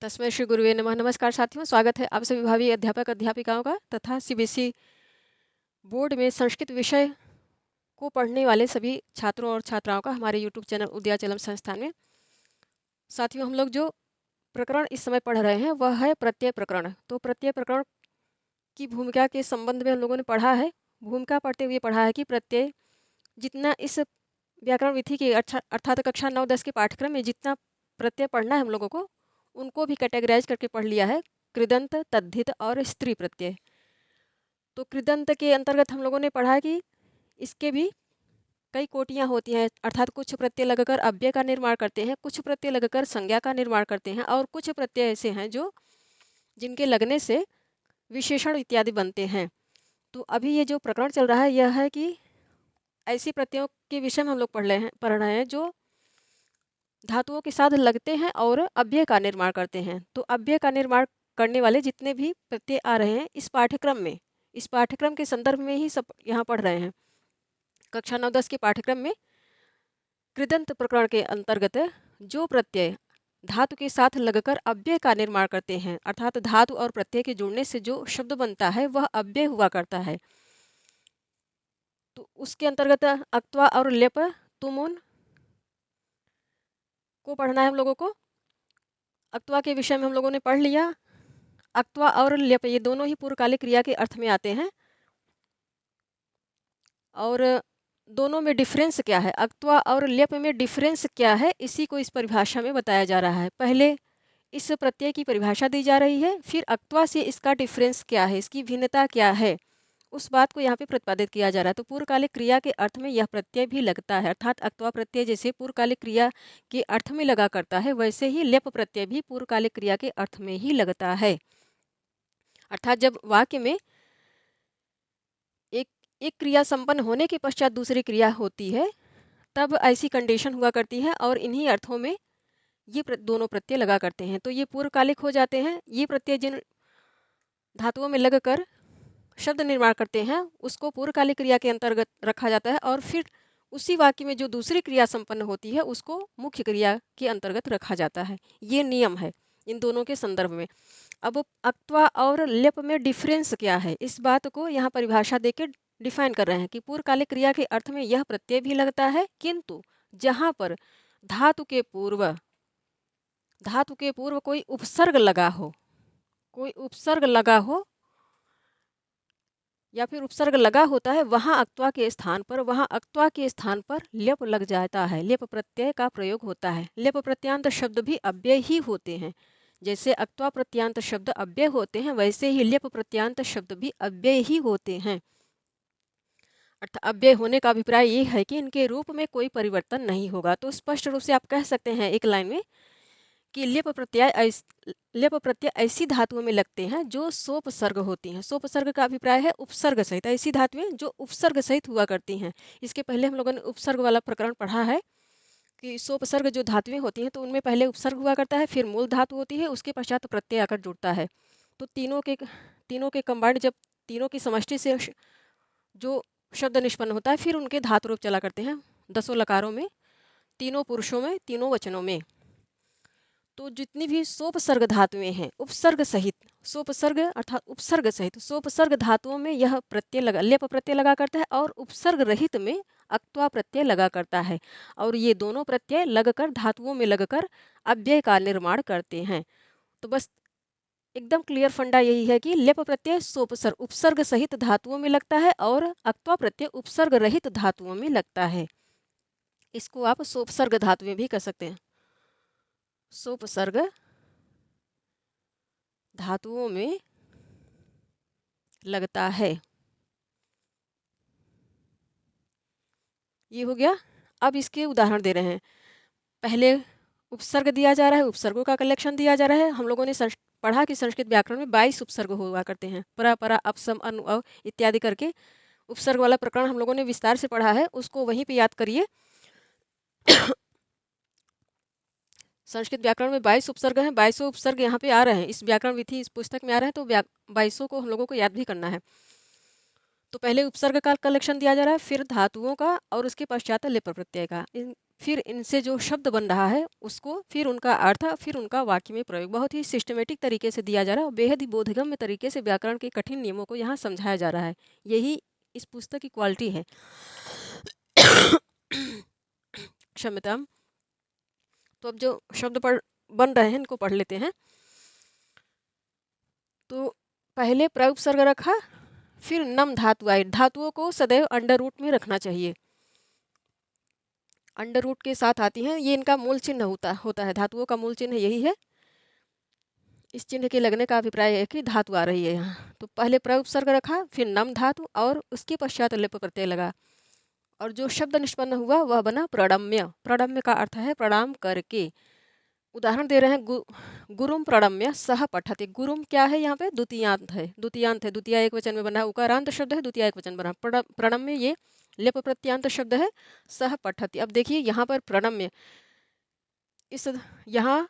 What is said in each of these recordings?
तस्मै श्री गुरुवे नमः। नमस्कार साथियों, स्वागत है आप सभी भावी अध्यापक अध्यापिकाओं का तथा सीबीएसई बोर्ड में संस्कृत विषय को पढ़ने वाले सभी छात्रों और छात्राओं का हमारे यूट्यूब चैनल उदयाचलम संस्थान में। साथियों, हम लोग जो प्रकरण इस समय पढ़ रहे हैं वह है प्रत्यय प्रकरण। तो प्रत्यय प्रकरण की भूमिका के संबंध में हम लोगों ने पढ़ा है। भूमिका पढ़ते हुए पढ़ा है कि प्रत्यय जितना इस व्याकरण विधि के अर्थात कक्षा 9-10 के पाठ्यक्रम में जितना प्रत्यय पढ़ना है हम लोगों को, उनको भी कैटेगराइज करके पढ़ लिया है। कृदंत, तद्धित और स्त्री प्रत्यय। तो कृदंत के अंतर्गत हम लोगों ने पढ़ा कि इसके भी कई कोटियाँ होती हैं, अर्थात कुछ प्रत्यय लगकर अव्यय का निर्माण करते हैं, कुछ प्रत्यय लगकर संज्ञा का निर्माण करते हैं और कुछ प्रत्यय ऐसे हैं जो जिनके लगने से विशेषण इत्यादि बनते हैं। तो अभी ये जो प्रकरण चल रहा है यह है कि ऐसी प्रत्ययों के विषय में हम लोग पढ़ रहे हैं जो धातुओं के साथ लगते हैं और अव्यय का निर्माण करते हैं। तो अव्यय का निर्माण करने वाले जितने भी प्रत्यय आ रहे हैं इस पाठ्यक्रम के संदर्भ में ही सब यहाँ पढ़ रहे हैं। कक्षा 9-10 के पाठ्यक्रम में कृदंत प्रकरण के अंतर्गत जो प्रत्यय धातु के साथ लगकर अव्यय का निर्माण करते हैं, अर्थात धातु और प्रत्यय के जुड़ने से जो शब्द बनता है वह अव्यय हुआ करता है। तो उसके अंतर्गत अक्त्वा और लेप, तुमुन को पढ़ना है हम लोगों को। अक्त्वा के विषय में हम लोगों ने पढ़ लिया। अक्त्वा और लेप ये दोनों ही पूर्वकालिक क्रिया के अर्थ में आते हैं और दोनों में डिफरेंस क्या है, अक्त्वा और लेप में डिफरेंस क्या है, इसी को इस परिभाषा में बताया जा रहा है। पहले इस प्रत्यय की परिभाषा दी जा रही है, फिर अक्त्वा से इसका डिफरेंस क्या है, इसकी भिन्नता क्या है, उस बात को यहाँ पे प्रतिपादित किया जा रहा है। तो पूर्वकालिक क्रिया के अर्थ में यह प्रत्यय भी लगता है, अर्थात अक्त्वा प्रत्यय जैसे पूर्वकालिक क्रिया के अर्थ में लगा करता है, वैसे ही लेप प्रत्यय भी पूर्वकालिक क्रिया के अर्थ में ही लगता है। अर्थात जब वाक्य में एक क्रिया संपन्न होने के पश्चात दूसरी क्रिया होती है तब ऐसी कंडीशन हुआ करती है और इन्हीं अर्थों में ये दोनों प्रत्यय लगा करते हैं। तो ये पूर्वकालिक हो जाते हैं। ये प्रत्यय जिन धातुओं में लगकर शब्द निर्माण करते हैं उसको पूर्वकालिक क्रिया के अंतर्गत रखा जाता है और फिर उसी वाक्य में जो दूसरी क्रिया संपन्न होती है उसको मुख्य क्रिया के अंतर्गत रखा जाता है। ये नियम है इन दोनों के संदर्भ में। अब अक्त्वा और लेप में डिफरेंस क्या है, इस बात को यहाँ परिभाषा देके डिफाइन कर रहे हैं कि पूर्वकालिक क्रिया के अर्थ में यह प्रत्यय भी लगता है, किंतु जहाँ पर धातु के पूर्व कोई उपसर्ग लगा हो या फिर उपसर्ग लगा होता है, वहाँ अक्त्वा के स्थान पर लेप लग जाता है, लेप प्रत्यय का प्रयोग होता है। लेप प्रत्यांत शब्द भी अव्यय ही होते हैं। जैसे अक्त्वा प्रत्यांत शब्द अव्यय होते हैं वैसे ही लेप प्रत्यांत शब्द भी अव्यय ही होते हैं। अर्थात अव्यय होने का अभिप्राय ये है कि इनके रूप में कोई परिवर्तन नहीं होगा। तो स्पष्ट रूप से आप कह सकते हैं एक लाइन में कि लेप प्रत्यय ऐसी धातुओं में लगते हैं जो सोपसर्ग होती हैं। सोपसर्ग का अभिप्राय है उपसर्ग सहित, ऐसी धातुएं जो उपसर्ग सहित हुआ करती हैं। इसके पहले हम लोगों ने उपसर्ग वाला प्रकरण पढ़ा है कि सोपसर्ग जो धातुएं होती हैं तो उनमें पहले उपसर्ग हुआ करता है, फिर मूल धातु होती है, उसके पश्चात प्रत्यय आकर जुड़ता है। तो तीनों के कंबाइंड जब तीनों की समष्टि से जो शब्द निष्पन्न होता है फिर उनके धातु रूप चला करते हैं 10 लकारों में, तीनों पुरुषों में, तीनों वचनों में। तो जितनी भी सोपसर्ग धातुएं हैं उपसर्ग सहित, सोपसर्ग अर्थात उपसर्ग सहित सोपसर्ग धातुओं में यह लेप प्रत्यय लगा करता है और उपसर्ग रहित में अक्त्वा प्रत्यय लगा करता है और ये दोनों प्रत्यय लगकर धातुओं में लगकर अव्यय का निर्माण करते हैं। तो बस एकदम क्लियर फंडा यही है कि लेप प्रत्यय उपसर्ग सहित धातुओं में लगता है और अक्त्वा प्रत्यय उपसर्ग रहित धातुओं में लगता है। इसको आप सोपसर्ग धातुएं भी कह सकते हैं। सोपसर्ग धातुओं में लगता है। ये हो गया। अब इसके उदाहरण दे रहे हैं। पहले उपसर्ग दिया जा रहा है, उपसर्गों का कलेक्शन दिया जा रहा है। हम लोगों ने पढ़ा कि संस्कृत व्याकरण में 22 उपसर्ग हुआ करते हैं, परा परा अपसम अनु अव इत्यादि करके। उपसर्ग वाला प्रकरण हम लोगों ने विस्तार से पढ़ा है, उसको वहीं पे याद करिए। संस्कृत व्याकरण में 22 उपसर्ग हैं, 22 उपसर्ग यहाँ पे आ रहे हैं, इस व्याकरण विधि इस पुस्तक में आ रहे हैं, तो 22 को हम लोगों को याद भी करना है। तो पहले उपसर्ग का कलेक्शन दिया जा रहा है, फिर धातुओं का और उसके पश्चात लेप प्रत्यय का, फिर इनसे जो शब्द बन रहा है उसको, फिर उनका अर्थ, फिर उनका वाक्य में प्रयोग बहुत ही सिस्टमेटिक तरीके से दिया जा रहा है और बेहद ही बोधगम्य तरीके से व्याकरण के कठिन नियमों को यहाँ समझाया जा रहा है। यही इस पुस्तक की क्वालिटी है। क्षम्यता। तो अब जो शब्द बन रहे हैं इनको पढ़ लेते हैं। तो पहले प्रउपसर्ग रखा, फिर नम धातु आई। धातुओं को सदैव अंडर रूट में रखना चाहिए, अंडर रूट के साथ आती हैं, ये इनका मूल चिन्ह होता है। धातुओं का मूल चिन्ह यही है। इस चिन्ह के लगने का अभिप्राय है कि धातु आ रही है यहाँ। तो पहले प्रउपसर्ग रखा, फिर नम धातु और उसके पश्चात लिप प्रत्यय लगा और जो शब्द निष्पन्न हुआ वह बना प्रणम्य। प्रणम्य का अर्थ है प्रणाम करके। उदाहरण दे रहे हैं, गुरुम प्रणम्य सह पठति। गुरुम क्या है यहाँ पे? द्वितीयांत है, द्वितीयांत है, द्वितीय एक वचन में बना है। उकारांत शब्द है, द्वितीय एक वचन बना। प्रणम्य ये लेप प्रत्यांत शब्द है। सह पठति। अब देखिए यहाँ पर प्रणम्य, इस यहाँ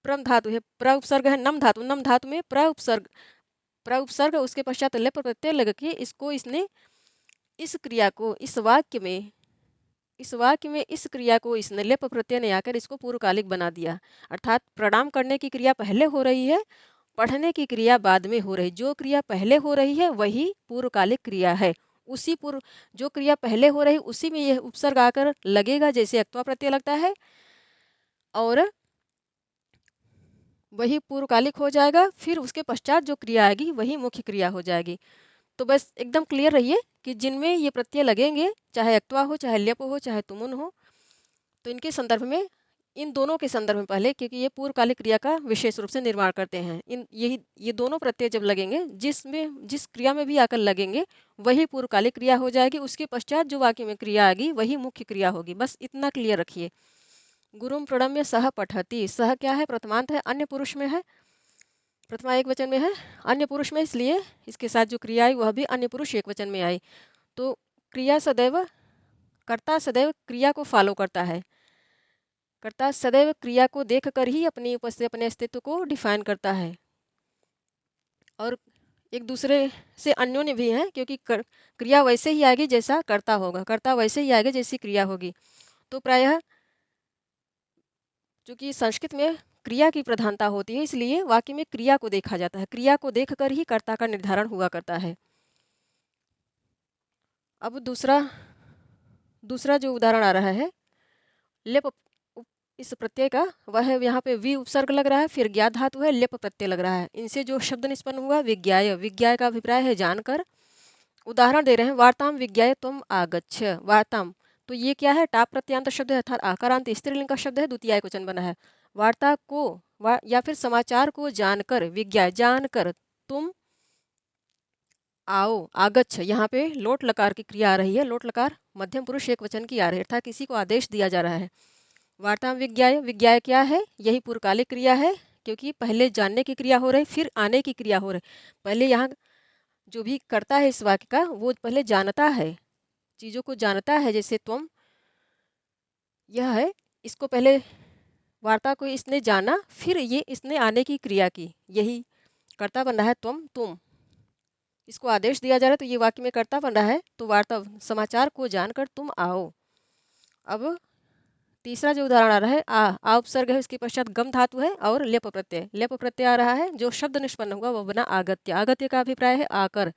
प्रम धातु है, प्रउपसर्ग है नम धातु। नम धातु में प्रउपसर्ग उसके पश्चात लेप प्रत्यय लग के इसको इसने इस क्रिया को इस वाक्य में इस क्रिया को इसने लेप प्रत्यय ने आकर इसको पूर्वकालिक बना दिया। अर्थात प्रणाम करने की क्रिया पहले हो रही है, पढ़ने की क्रिया बाद में हो रही। जो क्रिया पहले हो रही है वही पूर्वकालिक क्रिया है। उसी पूर्व जो क्रिया पहले हो रही उसी में यह उपसर्ग आकर लगेगा, जैसे अक्त्वा प्रत्यय लगता है, और वही पूर्वकालिक हो जाएगा। फिर उसके पश्चात जो क्रिया आएगी वही मुख्य क्रिया हो जाएगी। तो बस एकदम क्लियर रहिए कि जिनमें ये प्रत्यय लगेंगे, चाहे अक्त्वा हो, चाहे ल्यप हो, चाहे तुमुन हो, तो इनके संदर्भ में, इन दोनों के संदर्भ में पहले, क्योंकि ये पूर्वकालिक क्रिया का विशेष रूप से निर्माण करते हैं, ये दोनों प्रत्यय जब लगेंगे, जिस क्रिया में भी आकर लगेंगे वही पूर्वकालिक क्रिया हो जाएगी। उसके पश्चात जो वाक्य में क्रिया आएगी वही मुख्य क्रिया होगी। बस इतना क्लियर रखिए। गुरुम प्रणम्य सह पठति। सह क्या है? प्रथमांत है, अन्य पुरुष में है, प्रथमा एक वचन में है, अन्य पुरुष में, इसलिए इसके साथ जो क्रिया आई वह भी अन्य पुरुष एक वचन में आई। तो कर्ता सदैव क्रिया को फॉलो करता है। कर्ता सदैव क्रिया को देखकर ही अपनी उपस्थिति, अपने अस्तित्व को डिफाइन करता है। और एक दूसरे से अन्योन्य भी है, क्योंकि क्रिया वैसे ही आएगी जैसा कर्ता होगा, कर्ता वैसे ही आएगा जैसी क्रिया होगी। तो प्रायः चूँकि संस्कृत में क्रिया की प्रधानता होती है, इसलिए वाक्य में क्रिया को देखा जाता है। क्रिया को देखकर ही कर्ता का निर्धारण हुआ करता है। अब दूसरा जो उदाहरण आ रहा है लेप इस प्रत्यय का, वह है यहाँ पे वी उपसर्ग लग रहा है, फिर ज्ञा धातु है, लेप प्रत्यय लग रहा है। इनसे जो शब्द निष्पन्न हुआ विज्ञाय। विज्ञाय का अभिप्राय है जानकर। उदाहरण दे रहे हैं, वार्ताम विज्ञाय तुम आगच्छ। वार्ताम, तो ये क्या है? टाप प्रत्यांत शब्द है, अर्थात आकारांत स्त्रीलिंग का शब्द है, द्वितीय एकवचन बना है। वार्ता को या फिर समाचार को जानकर, विज्ञाय जानकर तुम आओ। आगच्छ, यहाँ पे लोट लकार की क्रिया आ रही है। लोट लकार मध्यम पुरुष एक वचन की आ रही है, अर्थात किसी को आदेश दिया जा रहा है। वार्ता विज्ञाय, विज्ञाय क्या है? यही पूर्वकालिक क्रिया है, क्योंकि पहले जानने की क्रिया हो रही, फिर आने की क्रिया हो रही। पहले यहाँ जो भी करता है इस वाक्य का, वो पहले जानता है, चीज़ों को जानता है। जैसे तुम, यह है, इसको पहले वार्ता को इसने जाना, फिर ये इसने आने की क्रिया की, यही कर्ता बन रहा है। तुम इसको आदेश दिया जा रहा है, तो ये वाक्य में कर्ता बन रहा है। तो वार्ता, समाचार को जानकर तुम आओ। अब तीसरा जो उदाहरण आ रहा है, आ उपसर्ग है, उसके पश्चात गम धातु है और लेप प्रत्यय। लेप प्रत्यय आ रहा है, जो शब्द निष्पन्न हुआ वह बना आगत्य। आगत्य का अभिप्राय है आकर।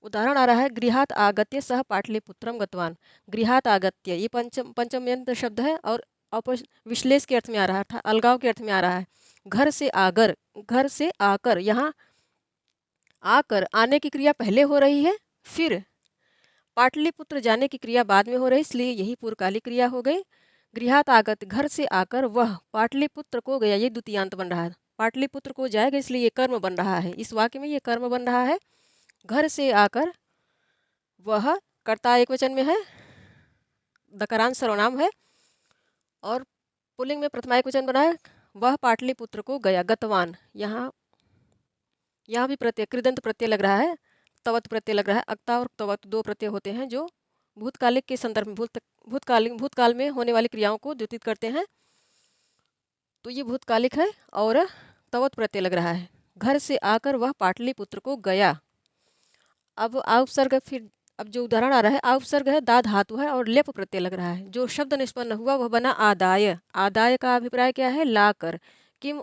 उदाहरण आ रहा है, गृहात आगत्य सह पाटलिपुत्रम गतवान। गृहात आगत्य, ये पंचम्यंत शब्द है और विश्लेष के अर्थ में आ रहा है, अलगाव के अर्थ में आ रहा है। घर से आकर, यहाँ आकर, आने की क्रिया पहले हो रही है, फिर पाटलिपुत्र जाने की क्रिया बाद में हो रही, इसलिए यही पूर्वकालिक क्रिया हो गई। गृहात आगत, घर से आकर वह पाटलिपुत्र को गया, ये द्वितीयांत बन रहा है। पाटलिपुत्र को जाएगा, इसलिए ये कर्म बन रहा है। इस वाक्य में ये कर्म बन रहा है। घर से आकर वह, कर्ता एक वचन में है, दकारांत सर्वनाम है, और पुल्लिंग में प्रथमा एक वचन बना है। वह पाटलिपुत्र को गया, गतवान। यहाँ भी प्रत्यय, कृदंत प्रत्यय लग रहा है, तवत प्रत्यय लग रहा है। अक्ता और तवत दो प्रत्यय होते हैं जो भूतकालिक के संदर्भ में, भूतकाल में होने वाली क्रियाओं को द्योतित करते हैं। तो ये भूतकालिक है और तवत प्रत्यय लग रहा है। घर से आकर वह पाटलिपुत्र को गया। अब उपसर्ग, फिर अब जो उदाहरण आ रहा है, आ उपसर्ग है, दा धातु है और लेप प्रत्यय लग रहा है। जो शब्द निष्पन्न हुआ वह बना आदाय। आदाय का अभिप्राय क्या है? लाकर। किम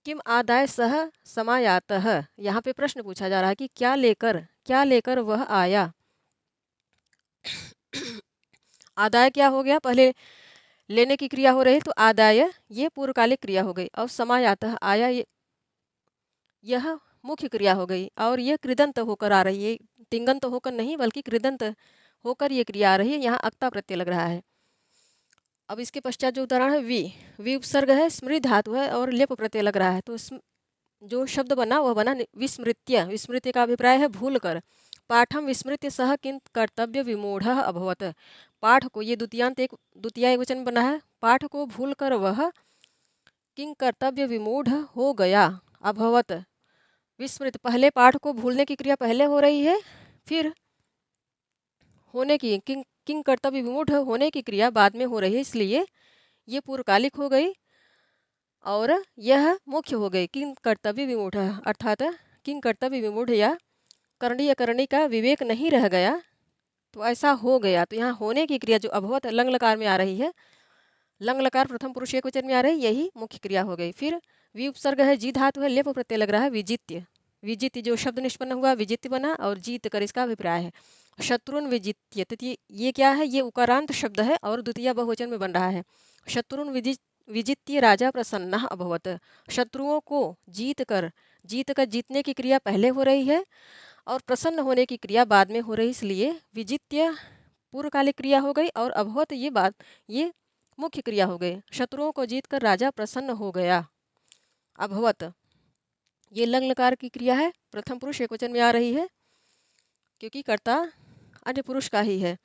किम आदाय सह समायातः। यहाँ पे प्रश्न पूछा जा रहा है कि क्या लेकर वह आया। आदाय क्या हो गया? पहले लेने की क्रिया हो रही तो आदाय ये पूर्वकालिक क्रिया हो गई, और समायातः आया यह मुख्य क्रिया हो गई, और ये कृदंत होकर आ रही है। तिंगंत होकर नहीं बल्कि कृदंत होकर ये क्रिया आ रही है। यहाँ अक्ता प्रत्यय लग रहा है। अब इसके पश्चात जो उदाहरण है, वी उपसर्ग है, स्मृति धातु है और लेप प्रत्यय लग रहा है। तो जो शब्द बना वह बना विस्मृत्य। विस्मृत्य का अभिप्राय है भूल कर। पाठम विस्मृत्य सह किं कर्तव्य विमूढ़ अभवत। पाठ को, ये द्वितीय एक वचन बना है, पाठ को भूल कर वह किं कर्तव्य विमूढ़ हो गया। अभवत विस्मृत, पहले पाठ को भूलने की क्रिया पहले हो रही है, फिर होने की किं कर्तव्य विमूढ़ होने की क्रिया बाद में हो रही है, इसलिए ये पूर्वकालिक हो गई और यह मुख्य हो गई। किं कर्तव्य विमूढ़, अर्थात किं कर्तव्य विमूढ़ या करणी अकरणी का विवेक नहीं रह गया, तो ऐसा हो गया। तो यहाँ होने की क्रिया जो अभवत लंग लकार में आ रही है, लंग लकार प्रथम पुरुष एक वचन में आ रही, यही मुख्य क्रिया हो गई। फिर वी उपसर्ग है, जी धातु है, लेप प्रत्यय लग रहा है विजित्य। विजित्य जो शब्द निष्पन्न हुआ विजित्य बना और जीत कर इसका अभिप्राय है शत्रुन विजित्य। तो ये क्या है? ये उकारांत शब्द है और द्वितीय बहुवचन में बन रहा है। शत्रुन विजित्य राजा प्रसन्न अभवत। शत्रुओं को जीत कर जीतने की क्रिया पहले हो रही है और प्रसन्न होने की क्रिया बाद में हो रही, इसलिए विजित्य पूर्वकालिक क्रिया हो गई और अभवत ये मुख्य क्रिया हो गई। शत्रुओं को जीतकर राजा प्रसन्न हो गया। अभवत ये लंग लकार की क्रिया है, प्रथम पुरुष एक वचन में आ रही है क्योंकि कर्ता अन्य पुरुष का ही है।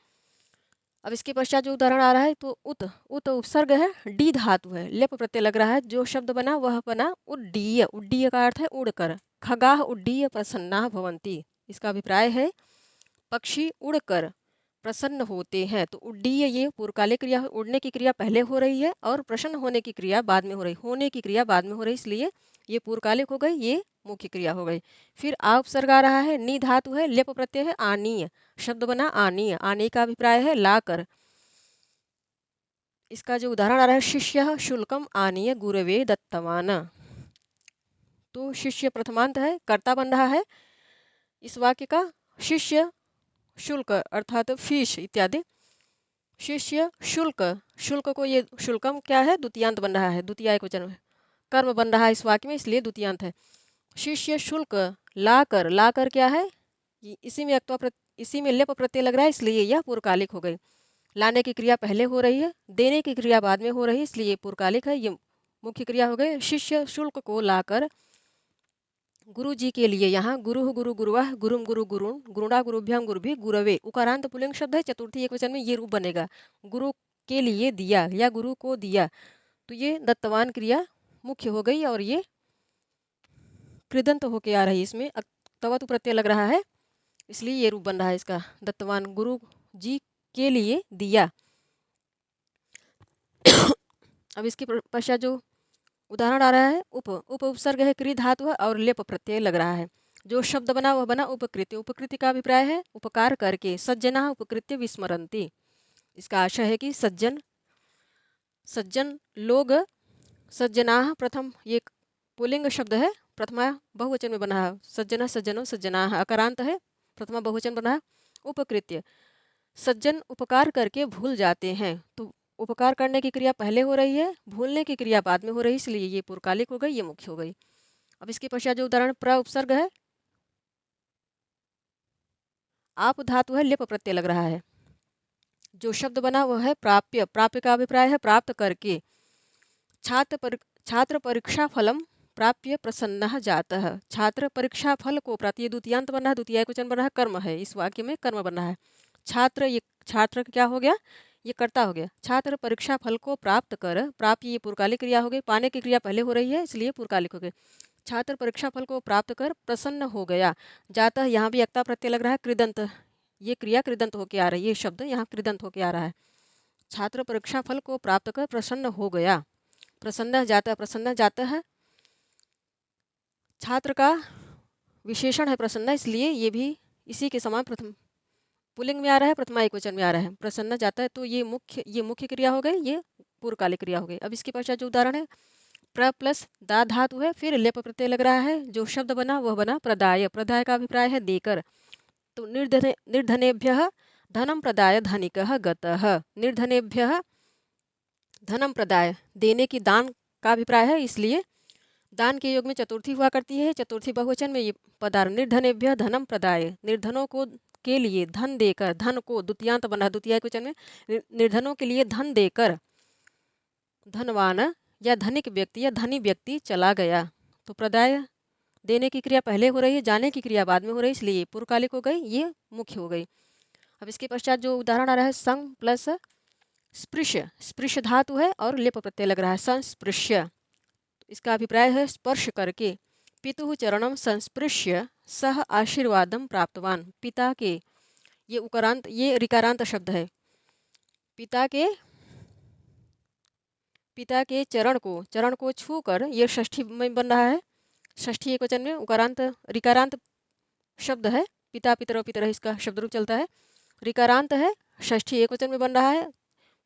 अब इसके पश्चात जो उदाहरण आ रहा है, तो उत उपसर्ग है, डी धातु है, लेप प्रत्यय लग रहा है। जो शब्द बना वह बना उड्डीय। उड्डीय का अर्थ है उड़कर। खगाह उड्डीय प्रसन्ना भवंती, इसका अभिप्राय है पक्षी उड़कर प्रसन्न होते हैं। तो उड्डीय ये पूर्वकालिक क्रिया, उड़ने की क्रिया पहले हो रही है और प्रसन्न होने की क्रिया बाद में हो रही, होने की क्रिया बाद में हो रही, इसलिए ये पूर्वकालिक हो गई, ये मुख्य क्रिया हो गई। फिर आ उपसर्ग आ रहा है, नी धातु है, लेप प्रत्यय है, आनीय। शब्द बना आनीय। आनीय का अभिप्राय है लाकर। इसका जो उदाहरण आ रहा है, शिष्य शुल्कम आनीय गुरवे दत्तवान। तो शिष्य प्रथमांत है, कर्ता बन रहा है इस वाक्य का। शिष्य शुल्क अर्थात फीस इत्यादि। शिष्य शुल्क, शुल्क को, ये शुल्कम क्या है? द्वितीयांत बन रहा है, द्वितीय एक वचन में कर्म बन रहा है इस वाक्य में, इसलिए द्वितीयांत है। शिष्य शुल्क लाकर, लाकर क्या है? इसी में लेप प्रत्यय लग रहा है, इसलिए यह पूर्वकालिक हो गई। लाने की क्रिया पहले हो रही है, देने की क्रिया बाद में हो रही है, इसलिए ये पूर्वकालिक है, ये मुख्य क्रिया हो गई। शिष्य शुल्क को लाकर गुरु जी के लिए, यहाँ गुरु गुरु गुरुवाह गुरुम गुरु गुरुण गुरुणा गुरुभ्याम गुरुभि गुरवे, उकारांत पुल्लिंग शब्द है, चतुर्थी एक वचन में ये रूप बनेगा। गुरु के लिए दिया या गुरु को दिया, तो ये दत्तवान क्रिया मुख्य हो गई और ये कृदंत होके आ रही है। इसमें तवतु प्रत्यय लग रहा है, इसलिए ये रूप बन रहा है इसका, दत्तवान गुरु जी के लिए दिया। अब इसके पश्चात जो उदाहरण आ रहा है, उपसर्ग है, क्री धातु है और लेप प्रत्यय लग रहा है। जो शब्द बना वह बना उपकृत्य। उपकृत्य का अभिप्राय है उपकार करके। सज्जना उपकृत्य विस्मरंती, इसका आशय है कि सज्जन लोग, सज्जना प्रथम ये पुल्लिंग शब्द है, प्रथमा बहुवचन में बना है। सज्जन सज्जनो सज्जना, अकारांत है, प्रथमा बहुवचन बना है। उपकृत्य, सज्जन उपकार करके भूल जाते हैं, तो उपकार करने की क्रिया पहले हो रही है, भूलने की क्रिया बाद में हो रही है, इसलिए ये पूर्वकालिक हो गई, ये मुख्य हो गई। अब इसके पश्चात जो उदाहरण, प्र उपसर्ग है, आप धातु है, लेप प्रत्यय लग रहा है। जो शब्द बना वह है प्राप्य। प्राप्य का अभिप्राय है प्राप्त करके। छात्र परीक्षा फलम प्राप्य प्रसन्न जातः। छात्र परीक्षा फल को प्राप्त, ये द्वितीयांत बन रहा है, द्वितीय वचन बन रहा है, कर्म है, इस वाक्य में कर्म बन रहा है। छात्र, ये छात्र क्या हो गया? ये कर्ता हो गया। छात्र परीक्षा फल को प्राप्त कर, प्राप्त ये पूर्वकालिक क्रिया हो गई, पाने की क्रिया पहले हो रही है, इसलिए पूर्वकालिक हो गई। छात्र परीक्षा फल को प्राप्त कर प्रसन्न हो गया। जातः, यहाँ भी अक्ता प्रत्यय लग रहा है, कृदंत, ये क्रिया कृदंत होके आ रही है, ये शब्द यहाँ कृदंत होके आ रहा है। छात्र परीक्षा फल को प्राप्त कर प्रसन्न हो गया। प्रसन्न जाता है, छात्र का विशेषण है प्रसन्न, इसलिए ये भी इसी के समान प्रथम पुल्लिंग में आ रहा है, प्रथमा एकवचन में आ रहा है, प्रसन्न जाता है, तो ये मुख्य क्रिया हो गई, ये पूर्वकालिक क्रिया हो गई। अब इसके पश्चात जो उदाहरण है, प्र प्लस दा धातु है, फिर लेप प्रत्यय लग रहा है, जो शब्द बना वह बना प्रदाय। प्रदाय का अभिप्राय है देकर। तो निर्धनेभ्यः धनम प्रदाय धनिकः गतः। निर्धनेभ्यः धनम प्रदाय, देने की, दान का अभिप्राय है, इसलिए दान के योग में चतुर्थी हुआ करती है, चतुर्थी बहुवचन में ये पदार्थ। निर्धनेभ्यः धनम प्रदाय, निर्धनों को के लिए धन देकर, धन को द्वितीयांत बना, द्वितीय वचन में निर्धनों के लिए धन देकर धनवान या धनिक व्यक्ति या धनी व्यक्ति चला गया। तो प्रदाय देने की क्रिया पहले हो रही है, जाने की क्रिया बाद में हो रही है, इसलिए पूर्वकालिक हो गई, ये मुख्य हो गई। अब इसके पश्चात जो उदाहरण आ रहा है, संग प्लस स्पृश्य, स्पृश्य धातु है और लेप प्रत्यय लग रहा है, संस्पृश्य। इसका अभिप्राय है स्पर्श करके। पितुः चरणम संस्पृश्य सह आशीर्वादम प्राप्तवान। पिता के, ये उकारांत, ये ऋकारांत शब्द है। पिता के चरण को छूकर, ये षष्ठी में बन रहा है, षष्ठी एकवचन में उकारांत ऋकारांत शब्द है। पिता पितरौ पितरः इसका शब्द रूप चलता है, ऋकारांत है, षष्ठी एकवचन में बन रहा है।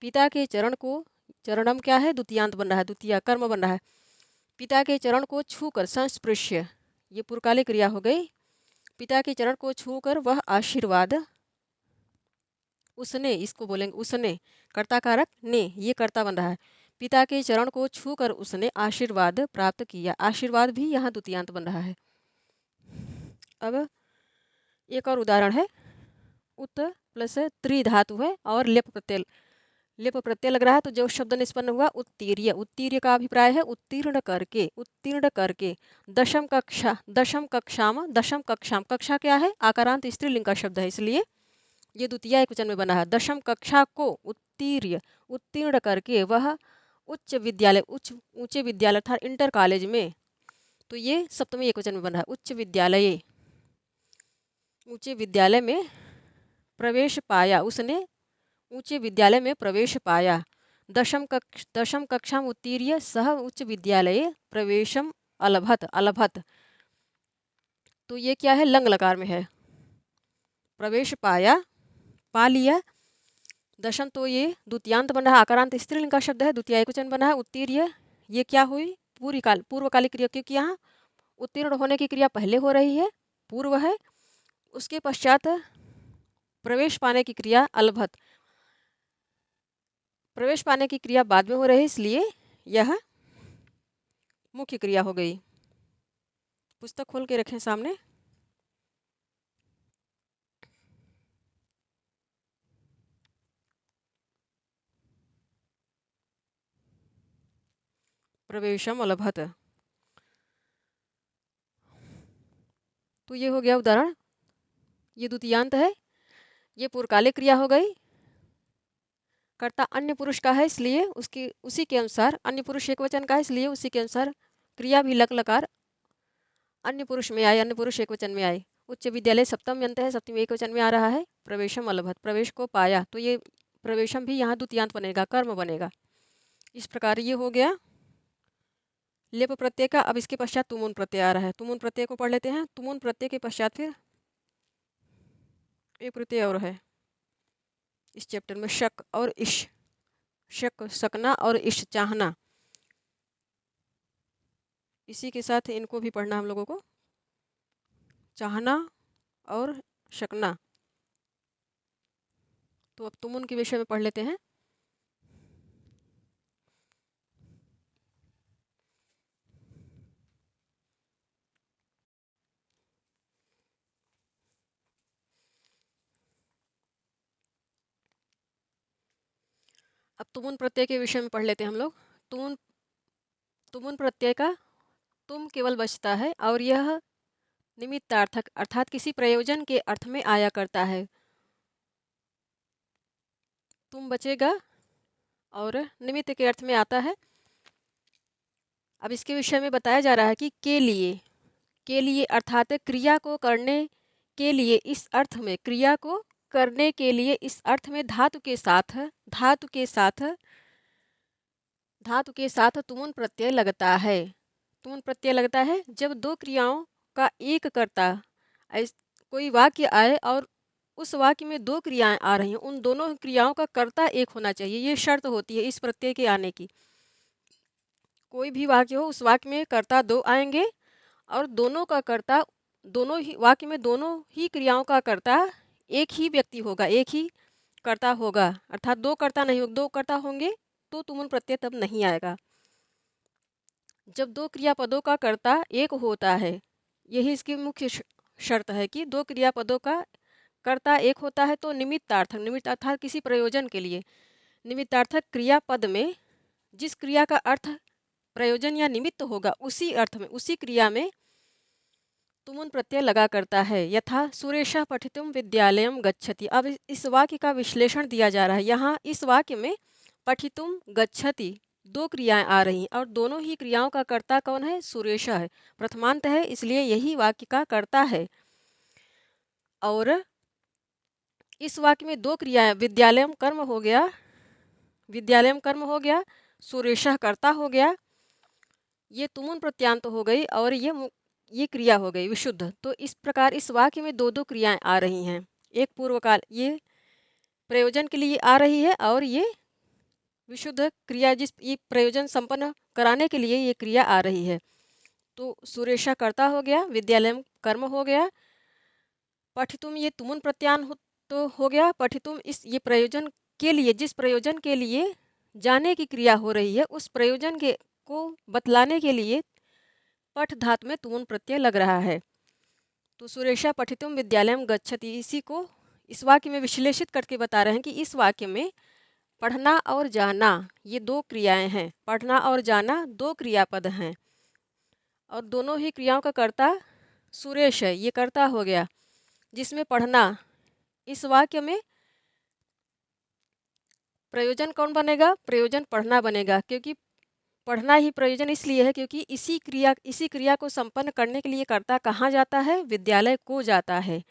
पिता के चरण को, चरणम क्या है, द्वितीयांत बन रहा है, द्वितीय कर्म बन रहा है। पिता के चरण को छूकर, संस्पृश्य, ये पूर्वकालिक क्रिया हो गई। पिता के चरण को छूकर वह आशीर्वाद, उसने, इसको बोलेंगे उसने, कर्ता कारक ने, ये कर्ता बन रहा है। पिता के चरण को छूकर उसने आशीर्वाद प्राप्त किया। आशीर्वाद भी यहाँ द्वितीयांत बन रहा है। अब एक और उदाहरण है, उत प्लस त्रि धातु है और लेप प्रत्यय लग रहा है, तो जो शब्द निष्पन्न हुआ उत्तीर्य। उत्तीर्य का अभिप्राय है उत्तीर्ण करके, उत्तीर्ण करके। दशम कक्षाम, कक्षा क्या है, आकारांत स्त्रीलिंग का शब्द है, इसलिए ये द्वितीय एकवचन में बना है। दशम कक्षा को उत्तीर्ण करके वह ऊंचे विद्यालय अर्थात इंटर कॉलेज में, तो ये सप्तमी एकवचन में बना है, ऊंचे विद्यालय में प्रवेश पाया, उसने ऊंचे विद्यालय में प्रवेश पाया। दशम कक्षा उत्तीर्य सह उच्च विद्यालय प्रवेशम अलभत। तो ये क्या है, लंग लकार में है, प्रवेश पाया, पा लिया। दशम तो ये द्वितीयांत बना है, आकारांत स्त्रीलिंग का शब्द है, द्वितीय एकवचन बना है। उत्तीर्य, ये क्या हुई, पूर्वकालिक क्रिया, क्योंकि यहाँ उत्तीर्ण होने की क्रिया पहले हो रही है, पूर्व है। उसके पश्चात प्रवेश पाने की क्रिया अलभत, प्रवेश पाने की क्रिया बाद में हो रही है, इसलिए यह मुख्य क्रिया हो गई। पुस्तक खोल के रखें सामने। प्रवेशम अलभत, तो ये हो गया उदाहरण। ये द्वितीयांत है, ये पूर्वकालिक क्रिया हो गई। कर्ता अन्य पुरुष का है, इसलिए उसी के अनुसार, अन्य पुरुष एकवचन का है, इसलिए उसी के अनुसार क्रिया भी लक लकार अन्य पुरुष में आए, अन्य पुरुष एकवचन में आए। उच्च विद्यालय सप्तम अंत है, सप्तमी एकवचन में आ रहा है। प्रवेशम अलभत, प्रवेश को पाया, तो ये प्रवेशम भी यहाँ द्वितीयांत बनेगा, कर्म बनेगा। इस प्रकार ये हो गया लेप प्रत्यय का। अब इसके पश्चात तुमुन प्रत्यय आ रहा है, तुमुन प्रत्यय को पढ़ लेते हैं। तुमुन प्रत्यय के पश्चात फिर एक प्रत्यय और है इस चैप्टर में, शक और इश, शक सकना और इश चाहना। इसी के साथ इनको भी पढ़ना हम लोगों को, चाहना और शकना। तो अब तुमुन के विषय में पढ़ लेते हैं। अब तुमुन प्रत्यय के विषय में पढ़ लेते हैं हम लोग। तुमुन प्रत्यय का तुम केवल बचता है और यह निमित्तार्थक अर्थात किसी प्रयोजन के अर्थ में आया करता है। तुम बचेगा और निमित्त के अर्थ में आता है। अब इसके विषय में बताया जा रहा है कि के लिए अर्थात क्रिया को करने के लिए, इस अर्थ में, क्रिया को करने के लिए इस अर्थ में धातु के साथ तुमुन प्रत्यय लगता है। तुमुन प्रत्यय लगता है जब दो क्रियाओं का एक कर्ता, कोई वाक्य आए और उस वाक्य में दो क्रियाएं आ रही हैं, उन दोनों क्रियाओं का कर्ता एक होना चाहिए, ये शर्त होती है इस प्रत्यय के आने की। कोई भी वाक्य हो, उस वाक्य में कर्ता दो आएंगे और दोनों का कर्ता, दोनों ही वाक्य में दोनों ही क्रियाओं का कर्ता एक ही व्यक्ति होगा, एक ही कर्ता होगा, अर्थात दो कर्ता नहीं होगा। दो कर्ता होंगे तो तुमुन प्रत्यय तब नहीं आएगा। जब दो क्रियापदों का कर्ता एक होता है, यही इसकी मुख्य शर्त है कि दो क्रियापदों का कर्ता एक होता है, तो निमित्तार्थक, निमित्त अर्थात किसी प्रयोजन के लिए निमित्तार्थक क्रियापद में जिस क्रिया का अर्थ प्रयोजन या निमित्त होगा, उसी अर्थ में, उसी क्रिया में तुमुन प्रत्यय लगा करता है। यथा सुरेशः पठितुम विद्यालयम गच्छति। अब इस वाक्य का विश्लेषण दिया जा रहा है। यहाँ इस वाक्य में पठितुम गच्छति दो क्रियाएं आ रही हैं और दोनों ही क्रियाओं का कर्ता कौन है? सुरेश है, प्रथमांत है, इसलिए यही वाक्य का कर्ता है। और इस वाक्य में दो क्रियाएं, विद्यालयम कर्म हो गया, विद्यालयम कर्म हो गया, सुरेशः कर्ता हो गया, ये तुमुन प्रत्यांत हो गई और ये क्रिया हो गई विशुद्ध। तो इस प्रकार इस वाक्य में दो दो क्रियाएं आ रही हैं। एक पूर्वकाल, ये प्रयोजन के लिए आ रही है और ये विशुद्ध क्रिया, जिस ये प्रयोजन संपन्न कराने के लिए ये क्रिया आ रही है। तो सुरेशा कर्ता हो गया, विद्यालयम कर्म हो गया, पठितुम ये तुमुन प्रत्यान तो हो गया। पठितुम इस ये प्रयोजन के लिए, जिस प्रयोजन के लिए जाने की क्रिया हो रही है, उस प्रयोजन के को बतलाने के लिए पठ धातु में तुमुन प्रत्यय लग रहा है। तो सुरेशा पठितुम विद्यालयम गच्छति, इसी को इस वाक्य में विश्लेषित करके बता रहे हैं कि इस वाक्य में पढ़ना और जाना ये दो क्रियाएं हैं। पढ़ना और जाना दो क्रियापद हैं और दोनों ही क्रियाओं का कर्ता सुरेश है, ये कर्ता हो गया। जिसमें पढ़ना, इस वाक्य में प्रयोजन कौन बनेगा? प्रयोजन पढ़ना बनेगा, क्योंकि पढ़ना ही प्रयोजन इसलिए है क्योंकि इसी क्रिया को संपन्न करने के लिए कर्ता कहाँ जाता है? विद्यालय को जाता है।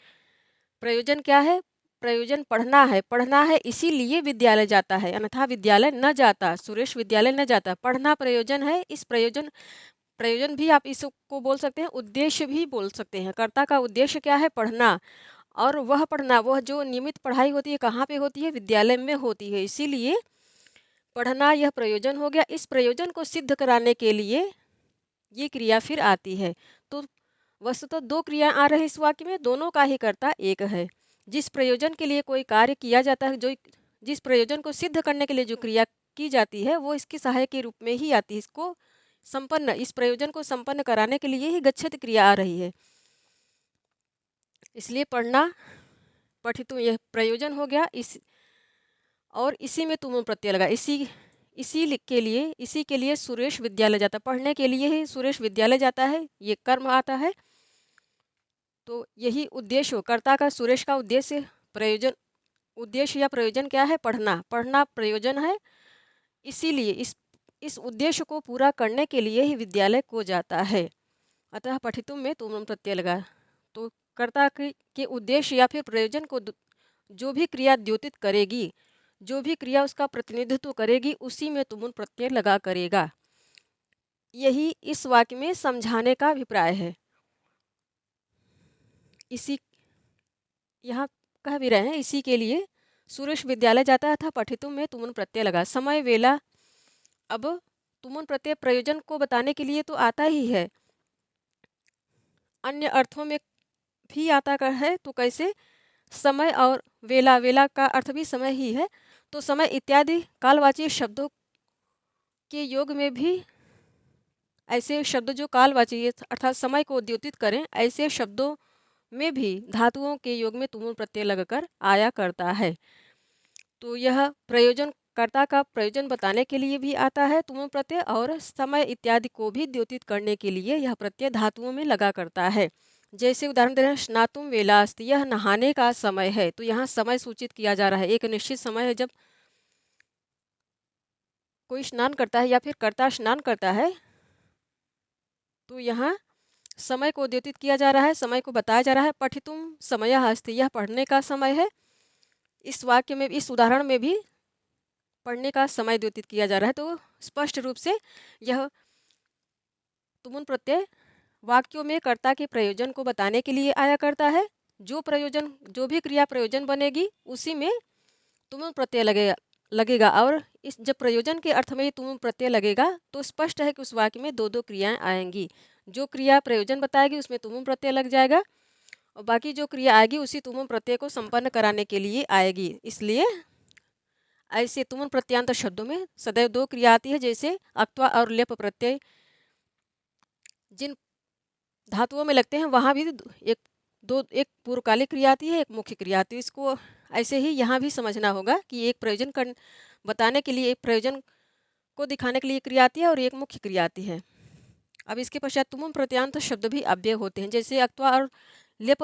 प्रयोजन क्या है? प्रयोजन पढ़ना है, पढ़ना है इसीलिए विद्यालय जाता है, अन्यथा विद्यालय न जाता, सुरेश विद्यालय न जाता। पढ़ना प्रयोजन है, इस प्रयोजन भी आप इसको बोल सकते हैं, उद्देश्य भी बोल सकते हैं। कर्ता का उद्देश्य क्या है? पढ़ना, और वह पढ़ना, वह जो नियमित पढ़ाई होती है कहाँ पे होती है? विद्यालय में होती है, इसीलिए पढ़ना यह प्रयोजन हो गया। इस प्रयोजन को सिद्ध कराने के लिए ये क्रिया फिर आती है। तो वस्तुतः दो क्रिया आ रही इस वाक्य में, दोनों का ही कर्ता एक है। जिस प्रयोजन के लिए कोई कार्य किया जाता है, जो जिस प्रयोजन को सिद्ध करने के लिए जो क्रिया की जाती है, वो इसके सहायक के रूप में ही आती है। इसको संपन्न, इस प्रयोजन को संपन्न कराने के लिए ही गच्छति क्रिया आ रही है। इसलिए पढ़ना पठितुम यह प्रयोजन हो गया, और इसी में तुमुन प्रत्यय लगा। इसी के लिए सुरेश विद्यालय जाता, पढ़ने के लिए ही सुरेश विद्यालय जाता है, ये कर्म आता है। तो यही उद्देश्य हो, कर्ता का, सुरेश का उद्देश्य, प्रयोजन, उद्देश्य या प्रयोजन क्या है? पढ़ना, पढ़ना प्रयोजन है, इसीलिए इस उद्देश्य को पूरा करने के लिए ही विद्यालय को जाता है। अतः पठितुम में तुमुन प्रत्यय लगा। तो कर्ता के उद्देश्य या फिर प्रयोजन को जो भी क्रिया द्योतित करेगी, जो भी क्रिया उसका प्रतिनिधित्व करेगी, उसी में तुमुन प्रत्यय लगा करेगा। यही इस वाक्य में समझाने का अभिप्राय है। इसी यहाँ कह भी रहे हैं, इसी के लिए सुरेश विद्यालय जाता था, पठितुम में तुमुन प्रत्यय लगा। समय वेला, अब तुमुन प्रत्यय प्रयोजन को बताने के लिए तो आता ही है, अन्य अर्थों में भी आता है। तो कैसे? समय और वेला, वेला का अर्थ भी समय ही है, तो समय इत्यादि कालवाची शब्दों के योग में भी ऐसे शब्द जो कालवाची अर्थात समय को द्योतित करें, ऐसे शब्दों में भी धातुओं के योग में तुमुन प्रत्यय लगकर आया करता है। तो यह प्रयोजन, कर्ता का प्रयोजन बताने के लिए भी आता है तुमुन प्रत्यय, और समय इत्यादि को भी द्योतित करने के लिए यह प्रत्यय धातुओं में लगा करता है। जैसे उदाहरण दे रहे हैं, स्नातुम वेलास्ति, यह नहाने का समय है। तो यहाँ समय सूचित किया जा रहा है, एक निश्चित समय है जब कोई स्नान करता है या फिर कर्ता स्नान करता है, तो यहाँ समय को द्योतित किया जा रहा है, समय को बताया जा रहा है। पठितुम समयः अस्ति, यह पढ़ने का समय है। इस वाक्य में, इस उदाहरण में भी पढ़ने का समय द्योतित किया जा रहा है। तो स्पष्ट रूप से यह तुमुन प्रत्यय वाक्यों में कर्ता के प्रयोजन को बताने के लिए आया करता है, जो भी क्रिया प्रयोजन बनेगी उसी में तुम प्रत्यय लगेगा। और इस जब प्रयोजन के अर्थ में ये तुम प्रत्यय लगेगा तो स्पष्ट है कि उस वाक्य में दो दो क्रियाएं आएंगी। जो क्रिया प्रयोजन बताएगी उसमें तुम प्रत्यय लग जाएगा, और बाकी जो क्रिया आएगी उसी तुम प्रत्यय को संपन्न कराने के लिए आएगी। इसलिए ऐसे तुम प्रत्यांत शब्दों में सदैव दो क्रिया आती है, जैसे अक्त्वा और ल्यप प्रत्यय जिन धातुओं में लगते हैं वहाँ भी एक पूर्वकालिक क्रिया आती है, एक मुख्य क्रिया आती है। इसको ऐसे ही यहाँ भी समझना होगा कि एक प्रयोजन बताने के लिए, एक प्रयोजन को दिखाने के लिए क्रिया आती है और एक मुख्य क्रिया आती है। अब इसके पश्चात तुम प्रत्यांत शब्द भी अव्यय होते हैं। जैसे अक्त्वा और ल्यप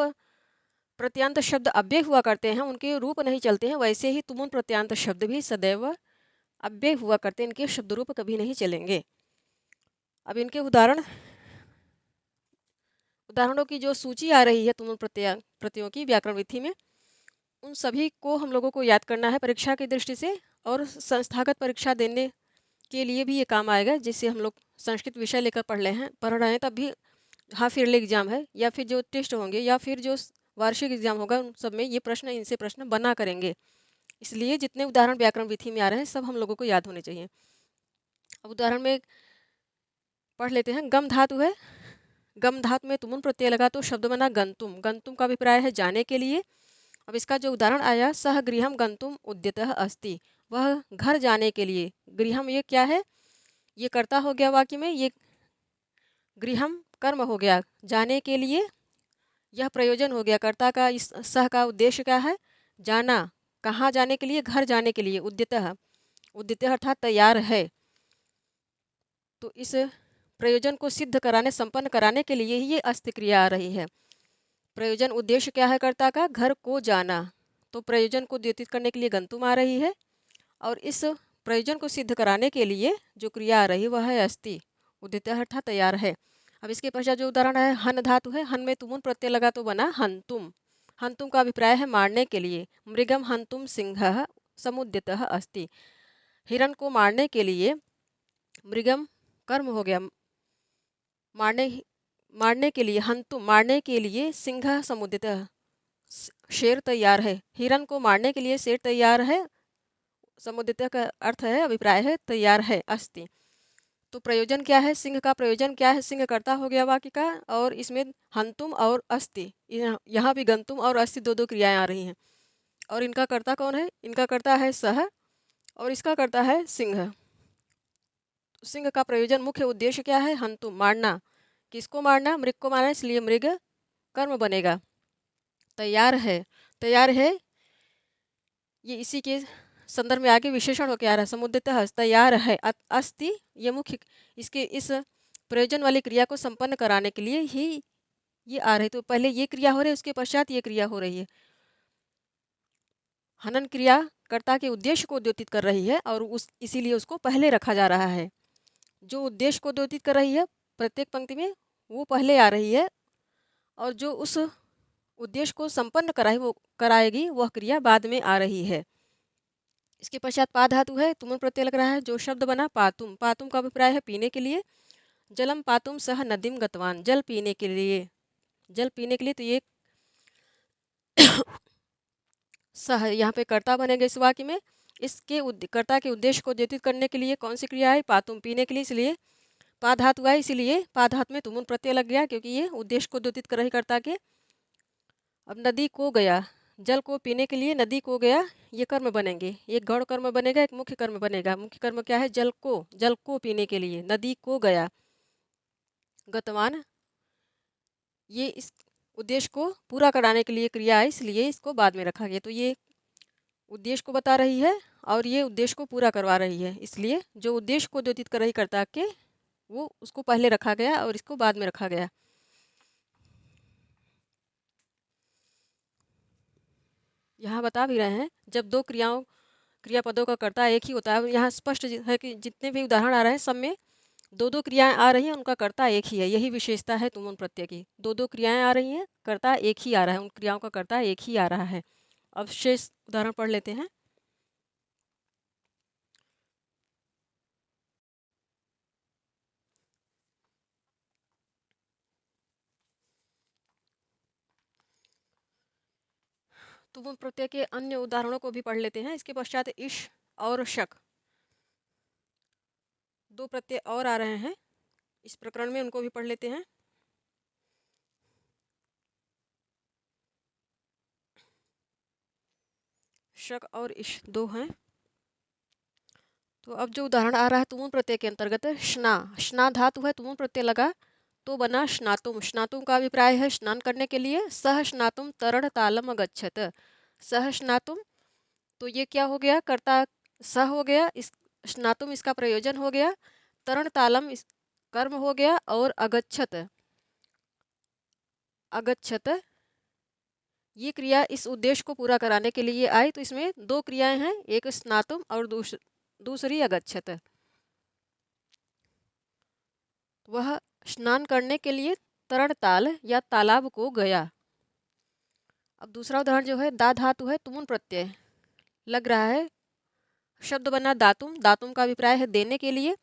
प्रत्यांत शब्द अव्यय हुआ करते हैं, उनके रूप नहीं चलते हैं, वैसे ही तुम प्रत्यांत शब्द भी सदैव अव्यय हुआ करते हैं, इनके शब्द रूप कभी नहीं चलेंगे। अब इनके उदाहरणों की जो सूची आ रही है तुम प्रत्ययों की व्याकरण विधि में, उन सभी को हम लोगों को याद करना है परीक्षा की दृष्टि से, और संस्थागत परीक्षा देने के लिए भी ये काम आएगा। जिससे हम लोग संस्कृत विषय लेकर पढ़ रहे हैं तब भी हाफ ईयरली एग्जाम है या फिर जो टेस्ट होंगे या फिर जो वार्षिक एग्जाम होगा, उन सब में ये प्रश्न, इनसे प्रश्न बना करेंगे। इसलिए जितने उदाहरण व्याकरण विधि में आ रहे हैं सब हम लोगों को याद होने चाहिए। अब उदाहरण में पढ़ लेते हैं। गम धातु है, गम धातु में तुमुन प्रत्यय लगा तो शब्द बना गंतुम। गंतुम का अभिप्राय है जाने के लिए। अब इसका जो उदाहरण आया, सह गृहम गंतुम उद्यतः अस्ति, वह घर जाने के लिए। गृहम ये क्या है, ये कर्ता हो गया वाक्य में, ये गृहम कर्म हो गया जाने के लिए, यह प्रयोजन हो गया कर्ता का। इस सह का उद्देश्य क्या है, जाना, कहाँ जाने के लिए, घर जाने के लिए। उद्यतः, उद्यतः अर्थात तैयार है। तो इस प्रयोजन को सिद्ध कराने, संपन्न कराने के लिए ही ये अस्ति क्रिया आ रही है। प्रयोजन उद्देश्य क्या है कर्ता का, घर को जाना, तो प्रयोजन को द्योतित करने के लिए गंतुम आ रही है, और इस प्रयोजन को सिद्ध कराने के लिए जो क्रिया आ रही है वह है अस्ति, उदितः अर्थात तैयार है। अब इसके पश्चात जो उदाहरण है, हन धातु है, हन में तुमुन प्रत्यय लगा तो बना हंतुम। हंतुम का अभिप्राय है मारने के लिए। मृगम हंतुम सिंहः समुद्यतः अस्ति, हिरण को मारने के लिए, मृगम कर्म हो गया, मारने मारने के लिए, हंतुम मारने के लिए, सिंह समुद्यतः शेर तैयार है। हिरण को मारने के लिए शेर तैयार है, समुद्यतः का अर्थ है, अभिप्राय है, तैयार है, अस्ति। तो प्रयोजन क्या है, सिंह का प्रयोजन क्या है, सिंह कर्ता हो गया वाक्य का, और इसमें हंतुम और अस्ति, यहाँ भी गंतुम और अस्ति दो दो क्रियाएं आ रही हैं। और इनका कर्ता कौन है, इनका कर्ता है सह, और इसका कर्ता है सिंह। सिंह का प्रयोजन, मुख्य उद्देश्य क्या है, हंतुम मारना। किसको मारना, मृग को मारना, इसलिए मृग कर्म बनेगा। तैयार है, तैयार है, ये इसी के संदर्भ में आगे विशेषण होकर आ रहा है। समुद्यतः तैयार है, अस्ति ये मुख्य, इसके इस प्रयोजन वाली क्रिया को संपन्न कराने के लिए ही ये आ रही। तो पहले ये क्रिया हो रही है, उसके पश्चात ये क्रिया हो रही है। हनन क्रिया कर्ता के उद्देश्य को द्योतित कर रही है, और इसीलिए उसको पहले रखा जा रहा है। जो उद्देश्य को द्योतित कर रही है प्रत्येक पंक्ति में, वो पहले आ रही है, और जो उस उद्देश्य को संपन्न कराएगी वह क्रिया बाद में आ रही है। इसके पश्चात पा धातु है, तुमुन प्रत्यय लग रहा है, जो शब्द बना पातुम। पातुम का अभिप्राय है पीने के लिए। जलम पातुम सह नदीम गतवान, जल पीने के लिए, जल पीने के लिए। तो ये सह यहाँ पे कर्ता बनेगा इस वाक्य में। इसके कर्ता के उद्देश्य को द्योतित करने के लिए कौन सी क्रिया है, पातुम, पीने के लिए, इसलिए पा धातु है, इसीलिए पा धातु में तुमुन प्रत्यय लग गया, क्योंकि ये उद्देश्य को द्योतित कर रही कर्ता के। अब नदी को गया, जल को पीने के लिए, नदी को गया, ये कर्म बनेंगे। एक गौण कर्म बनेगा, एक मुख्य कर्म बनेगा। मुख्य कर्म क्या है, जल को पीने के लिए, नदी को गया। गतवान, ये इस उद्देश्य को पूरा कराने के लिए क्रिया है, इसलिए इसको बाद में रखा गया। तो ये उद्देश्य को बता रही है और ये उद्देश्य को पूरा करवा रही है, इसलिए जो उद्देश्य को द्योतित कर रही कर्ता के, वो उसको पहले रखा गया और इसको बाद में रखा गया। यहाँ बता भी रहे हैं, जब दो क्रियापदों का कर्ता एक ही होता है। यहाँ स्पष्ट है कि जितने भी उदाहरण आ रहे हैं सब में दो दो क्रियाएं आ रही हैं, उनका कर्ता एक ही है। यही विशेषता है तुमुन प्रत्यय की, दो दो क्रियाएं आ रही हैं, कर्ता एक ही आ रहा है, उन क्रियाओं का कर्ता एक ही आ रहा है। अब शेष उदाहरण पढ़ लेते हैं। तुम प्रत्यय के अन्य उदाहरणों को भी पढ़ लेते हैं। इसके पश्चात इश और शक, दो प्रत्यय और आ रहे हैं इस प्रकरण में, उनको भी पढ़ लेते हैं। शक और इश दो हैं। तो अब जो उदाहरण आ रहा है तुमुन प्रत्यय के अंतर्गत, स्ना, स्ना धातु है, तुमुन प्रत्यय लगा तो बना स्नातुम। स्नातुम का अभिप्राय है स्नान करने के लिए। सह स्नातुम तरण तालम अगच्छत, सह स्नातुम, तो ये क्या हो गया, कर्ता सह हो गया, इस स्नातुम इसका प्रयोजन हो गया, तरण तालम इस कर्म हो गया, और अगच्छत, अगच्छत ये क्रिया इस उद्देश्य को पूरा कराने के लिए आई। तो इसमें दो क्रियाएं हैं, एक स्नातुम और दूसरी अगच्छत। वह स्नान करने के लिए तरण ताल या तालाब को गया। अब दूसरा उदाहरण जो है, दा धातु है, तुमुन प्रत्यय लग रहा है, शब्द बना दातुम, दातुम का अभिप्राय है देने के लिए।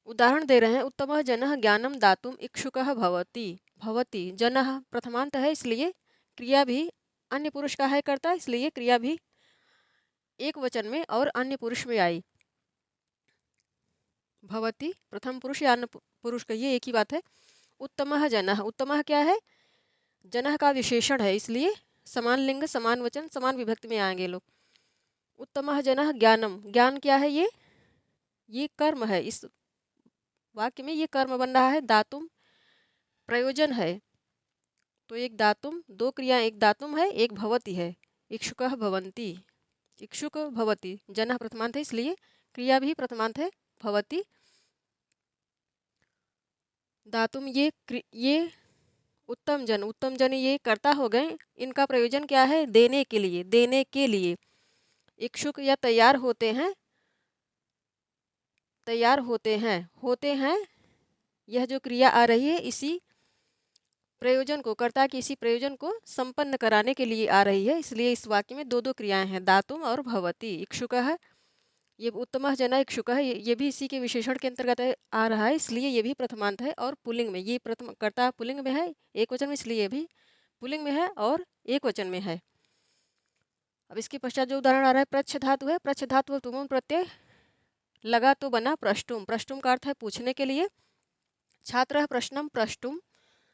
उदाहरण दे रहे हैं, उत्तमः जनः ज्ञानम दातुम इक्षुकः भवति। भवति जनः प्रथमांत है, इसलिए क्रिया भी अन्य पुरुष का है करता, इसलिए क्रिया भी एक वचन में और अन्य पुरुष में आई। भवति प्रथम पुरुष या अन्य पुरुष का, ये एक ही बात है। उत्तमः जनः, उत्तमः क्या है, जनः का विशेषण है, इसलिए समान लिंग समान वचन समान विभक्ति में आएंगे लोग। उत्तमः जनः ज्ञानम, ज्ञान क्या है, ये कर्म है, इस वाक्य में ये कर्म बन रहा है। दातुम प्रयोजन है, तो एक दातुम, दो क्रिया, एक दातुम है एक भवति है। इक्षुकः भवन्ति, इक्षुक भवति, जनः प्रथमांत है, इसलिए क्रिया भी प्रथमांत है, भवति। दातुम ये उत्तम जन, उत्तम जन ये कर्ता हो गए, इनका प्रयोजन क्या है, देने के लिए, देने के लिए। इक्षुक या तैयार होते हैं, तैयार होते हैं, होते हैं, यह जो क्रिया आ रही है इसी प्रयोजन को, कर्ता के इसी प्रयोजन को संपन्न कराने के लिए आ रही है, इसलिए इस वाक्य में दो दो क्रियाएं हैं, दातुम और भवति। इक्षुकः, ये उत्तमः जना इक्षुकः, ये भी इसी के विशेषण के अंतर्गत आ रहा है, इसलिए ये भी प्रथमांत है, और पुल्लिंग में, ये प्रथम कर्ता पुल्लिंग में है एक वचन में, इसलिए ये भी पुल्लिंग में है और एक वचन में है। अब इसके पश्चात जो उदाहरण आ रहा है, प्रच्छ धातु है, प्रच्छ धातु तुमुन प्रत्यय लगा तो बना प्रष्टुम। प्रष्टुम का अर्थ है पूछने के लिए। छात्रः प्रश्नम प्रष्टुम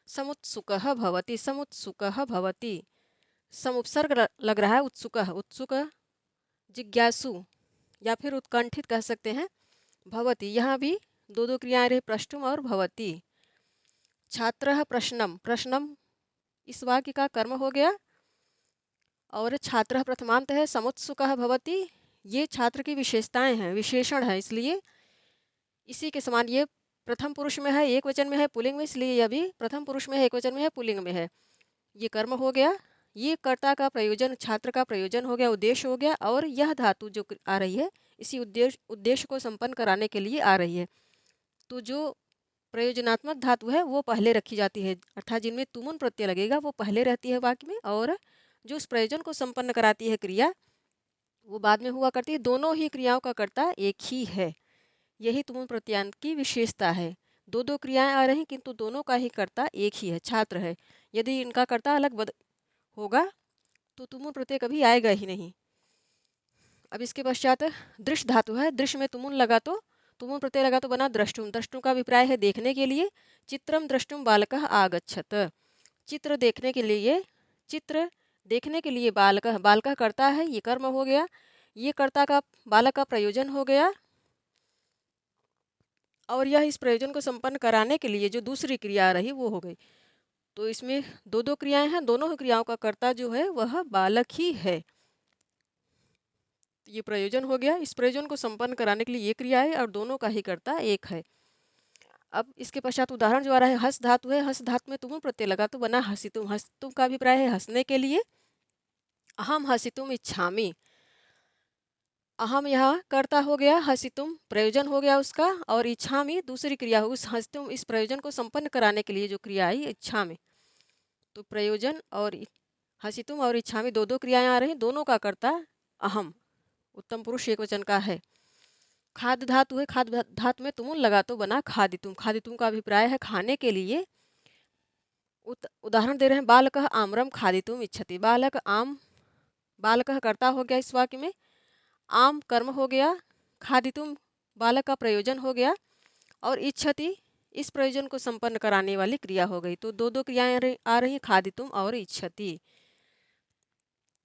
समुत्सुकः भवति, समुत्सुकः भवति, समुपसर्ग लग रहा है, उत्सुकः, उत्सुक जिज्ञासु या फिर उत्कंठित कह सकते हैं। भवति, यहाँ भी दो दो क्रियाएं रही, प्रष्टुम और भवति। छात्रः प्रश्नम, प्रश्नम इस वाक्य का कर्म हो गया, और छात्रः प्रथमांत है, समुत्सुकः भवति ये छात्र की विशेषताएं हैं, विशेषण है, इसलिए इसी के समान ये प्रथम पुरुष में है, एक वचन में है, पुल्लिंग में, इसलिए यह भी प्रथम पुरुष में है, एक वचन में है, पुल्लिंग में है। ये कर्म हो गया, ये कर्ता का प्रयोजन, छात्र का प्रयोजन हो गया, उद्देश्य हो गया, और यह धातु जो आ रही है इसी उद्देश्य को संपन्न कराने के लिए आ रही है। तो जो प्रयोजनात्मक धातु है वो पहले रखी जाती है, अर्थात जिनमें तुमुन प्रत्यय लगेगा वो पहले रहती है वाक्य में, और जो उस प्रयोजन को संपन्न कराती है क्रिया वो बाद में हुआ करती है। दोनों ही क्रियाओं का कर्ता एक ही है, यही तुमुन प्रत्यांत की विशेषता है। दो दो क्रियाएं आ रही किंतु दोनों का ही कर्ता एक ही है, छात्र है। यदि इनका कर्ता अलग होगा तो तुमुन प्रत्यय कभी आएगा ही नहीं। अब इसके पश्चात दृश्य धातु है, दृश्य में तुमुन लगा तो, तुमुन प्रत्यय लगा तो बना द्रष्टुम। द्रष्टुम का अभिप्राय है देखने के लिए। चित्रम द्रष्टुम बालकः आगच्छत, चित्र देखने के लिए, चित्र देखने के लिए बालकः, बालकः कर्ता है, ये कर्म हो गया, ये कर्ता का बालक का प्रयोजन हो गया, और यह इस प्रयोजन को संपन्न कराने के लिए जो दूसरी क्रिया आ रही वो हो गई। तो इसमें दो दो क्रियाएं हैं, दोनों ही क्रियाओं का कर्ता जो है वह बालक ही है। ये प्रयोजन हो गया, इस प्रयोजन को संपन्न कराने के लिए ये क्रिया है, और दोनों का ही कर्ता एक है। अब इसके पश्चात उदाहरण जो आ रहा है, हस धातु है, हस धातु में तुमुन प्रत्यय लगा तो बना हसितुम। हसितुम का अभिप्राय है हंसने के लिए। अहम हसितुम इच्छामि, अहम यहाँ कर्ता हो गया, हसितुम प्रयोजन हो गया उसका, और इच्छामि दूसरी क्रिया हो, उस हसितुम इस प्रयोजन को संपन्न कराने के लिए जो क्रिया आई इच्छा में, तो प्रयोजन और हसितुम और इच्छा में दो दो क्रियाएं आ रही, दोनों का कर्ता अहम, उत्तम पुरुष एक वचन का है। खाद्य धातु है, खाद्य धातु में तुमुन लगा तो बना खादितुम। खादितुम का अभिप्राय है खाने के लिए। उदाहरण दे रहे हैं, बालकः आम्रम खादितुम इच्छति, बालक आम बालकः कर्ता हो गया इस वाक्य में, आम कर्म हो गया, खादितुम बालक का प्रयोजन हो गया, और इच्छति इस प्रयोजन को संपन्न कराने वाली क्रिया हो गई। तो दो दो क्रियाएं आ रही हैं, खादितुम और इच्छति।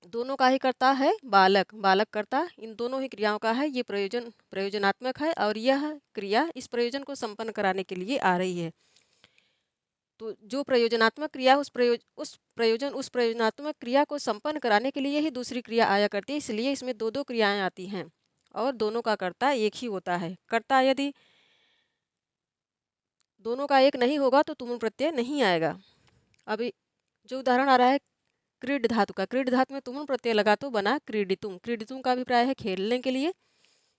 दोनों का ही करता है बालक, बालक करता, इन दोनों ही क्रियाओं का है। ये प्रयोजनात्मक है और यह क्रिया इस प्रयोजन को संपन्न कराने के लिए आ रही है। तो जो प्रयोजनात्मक क्रिया उस प्रयोजनात्मक क्रिया को संपन्न कराने के लिए ही दूसरी क्रिया आया करती है, इसलिए इसमें दो दो क्रियाएं आती हैं और दोनों का कर्ता एक ही होता है। कर्ता यदि दोनों का एक नहीं होगा तो तुमुल प्रत्यय नहीं आएगा। अभी जो उदाहरण आ रहा है क्रीड धातु का, क्रीड धातु में तुमुल प्रत्यय लगा तो बना क्रीडितुम। क्रीडितुम का अभिप्राय है खेलने के लिए।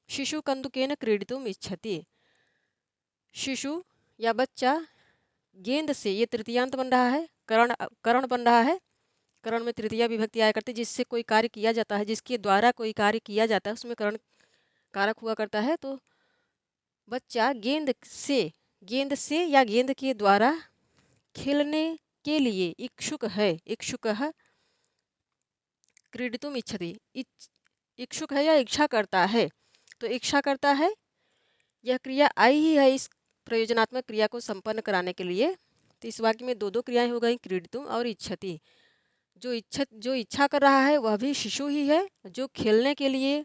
शिशु कंदुकेन क्रीडितुम इच्छति, शिशु या बच्चा गेंद से, ये तृतीयांत बन रहा है, करण बन रहा है। करण में तृतीया विभक्ति आया करती है, जिससे कोई कार्य किया जाता है, जिसके द्वारा कोई कार्य किया जाता है, उसमें करण कारक हुआ करता है। तो बच्चा गेंद से या गेंद के द्वारा खेलने के लिए इच्छुक है। इच्छुकः क्रीडितुम इच्छति, इच्छुक है या इच्छा करता है। तो इच्छा करता है, यह क्रिया आई ही है इस प्रयोजनात्मक क्रिया को संपन्न कराने के लिए। तो इस वाक्य में दो दो क्रियाएं हो गई, क्रीडितुम और इच्छति। जो इच्छा कर रहा है वह भी शिशु ही है, जो खेलने के लिए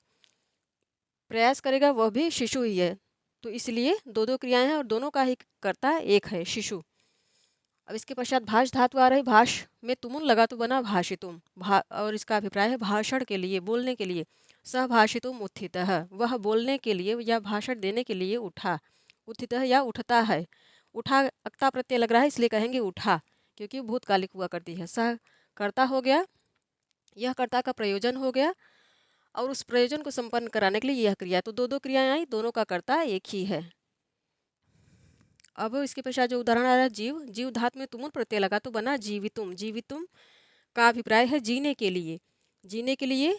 प्रयास करेगा वह भी शिशु ही है। तो इसलिए दो दो क्रियाएं हैं और दोनों का ही कर्ता एक है, शिशु। अब इसके पश्चात भाष धातु आ रही, भाष में तुमुल लगा तो बना भाषितुम, और इसका अभिप्राय है भाषण के लिए, बोलने के लिए। सह भाषितुम उत्थितः, वह बोलने के लिए या भाषण देने के लिए उठा। उत्थितः या उठता है, उठा अक्ता प्रत्यय लग रहा है इसलिए कहेंगे उठा, क्योंकि भूतकालिक हुआ करती है। सह कर्ता हो गया, यह कर्ता का प्रयोजन हो गया, और उस प्रयोजन को संपन्न कराने के लिए यह क्रिया। तो दो दो क्रियाएं आई, दोनों का कर्ता एक ही है। अब इसके पश्चात जो उदाहरण आ रहा है जीव, जीव धातु में तुमुल प्रत्यय लगा तो बना जीवितुम। जीवितुम का अभिप्राय है जीने के लिए, जीने के लिए।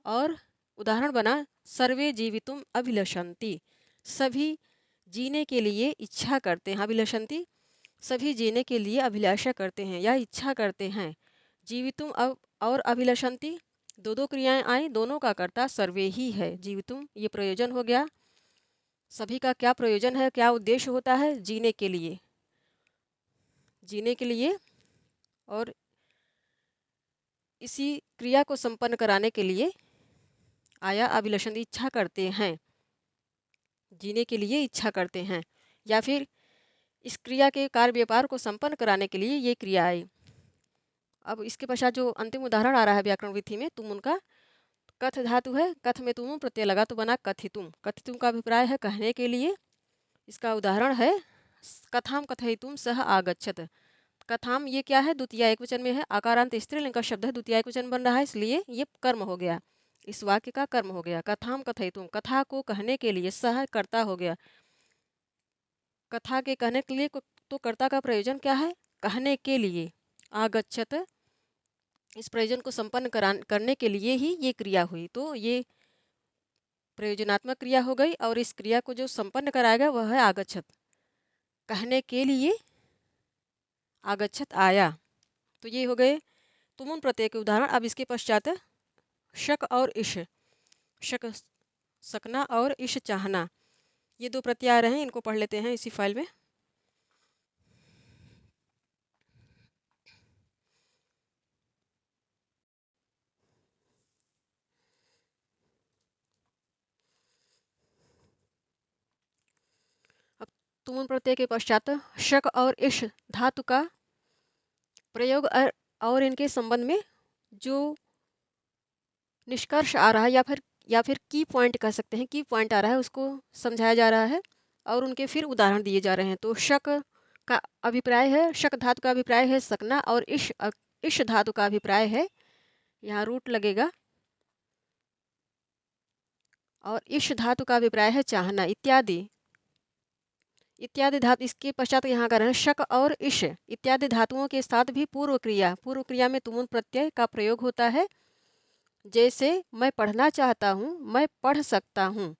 और उदाहरण बना सर्वे जीवितुम अभिलषन्ति, सभी जीने के लिए इच्छा करते हैं। अभिलषन्ति सभी जीने के लिए अभिलाषा करते हैं या इच्छा करते हैं। जीवितुम अब और अभिलषन्ति दो दो क्रियाएं आई, दोनों का कर्ता सर्वे ही है। जीवितुम ये प्रयोजन हो गया, सभी का क्या प्रयोजन है, क्या उद्देश्य होता है, जीने के लिए, जीने के लिए। और इसी क्रिया को संपन्न कराने के लिए आया अभिलषण, इच्छा करते हैं, जीने के लिए इच्छा करते हैं, या फिर इस क्रिया के कार्य व्यापार को संपन्न कराने के लिए ये क्रिया आई। अब इसके पश्चात जो अंतिम उदाहरण आ रहा है व्याकरण विधि में, तुम उनका कथ धातु है, कथ में तुम प्रत्यय लगा तो बना कथितुम। कथितुम का अभिप्राय है कहने के लिए। इसका उदाहरण है कथाम कथयितुम सह आगच्छत। कथाम ये क्या है, द्वितीय एकवचन में है, आकारांत स्त्रीलिंग का शब्द है, द्वितीय एकवचन बन रहा है, इसलिए ये कर्म हो गया, इस वाक्य का कर्म हो गया। कथाम कथयितुम, कथा को कहने के लिए, सह कर्ता हो गया। कथा के कहने के लिए तो कर्ता का प्रयोजन क्या है, कहने के लिए। आगच्छत इस प्रयोजन को संपन्न करने के लिए ही ये क्रिया हुई। तो ये प्रयोजनात्मक क्रिया हो गई, और इस क्रिया को जो संपन्न कराएगा वह है आगच्छत, कहने के लिए आगच्छत आया। तो ये हो गए तुमुल प्रत्यय के उदाहरण। अब इसके पश्चात शक और इश, शक सकना और इश चाहना, ये दो प्रत्यय आ रहे हैं, इनको पढ़ लेते हैं इसी फाइल में। अब तुमुल प्रत्यय के पश्चात शक और इश धातु का प्रयोग और इनके संबंध में जो निष्कर्ष आ रहा है, या फिर की पॉइंट कह सकते हैं, की पॉइंट आ रहा है, उसको समझाया जा रहा है और उनके फिर उदाहरण दिए जा रहे हैं। तो शक का अभिप्राय है, शक धातु का अभिप्राय है सकना, और इश धातु का अभिप्राय है, यहाँ रूट लगेगा, और इश धातु का अभिप्राय है चाहना इत्यादि। इत्यादि धातु इसके पश्चात यहाँ कर रहे हैं शक और इश इत्यादि धातुओं के साथ भी पूर्व क्रिया में तुमुल प्रत्यय का प्रयोग होता है। जैसे मैं पढ़ना चाहता हूँ, मैं पढ़ सकता हूँ।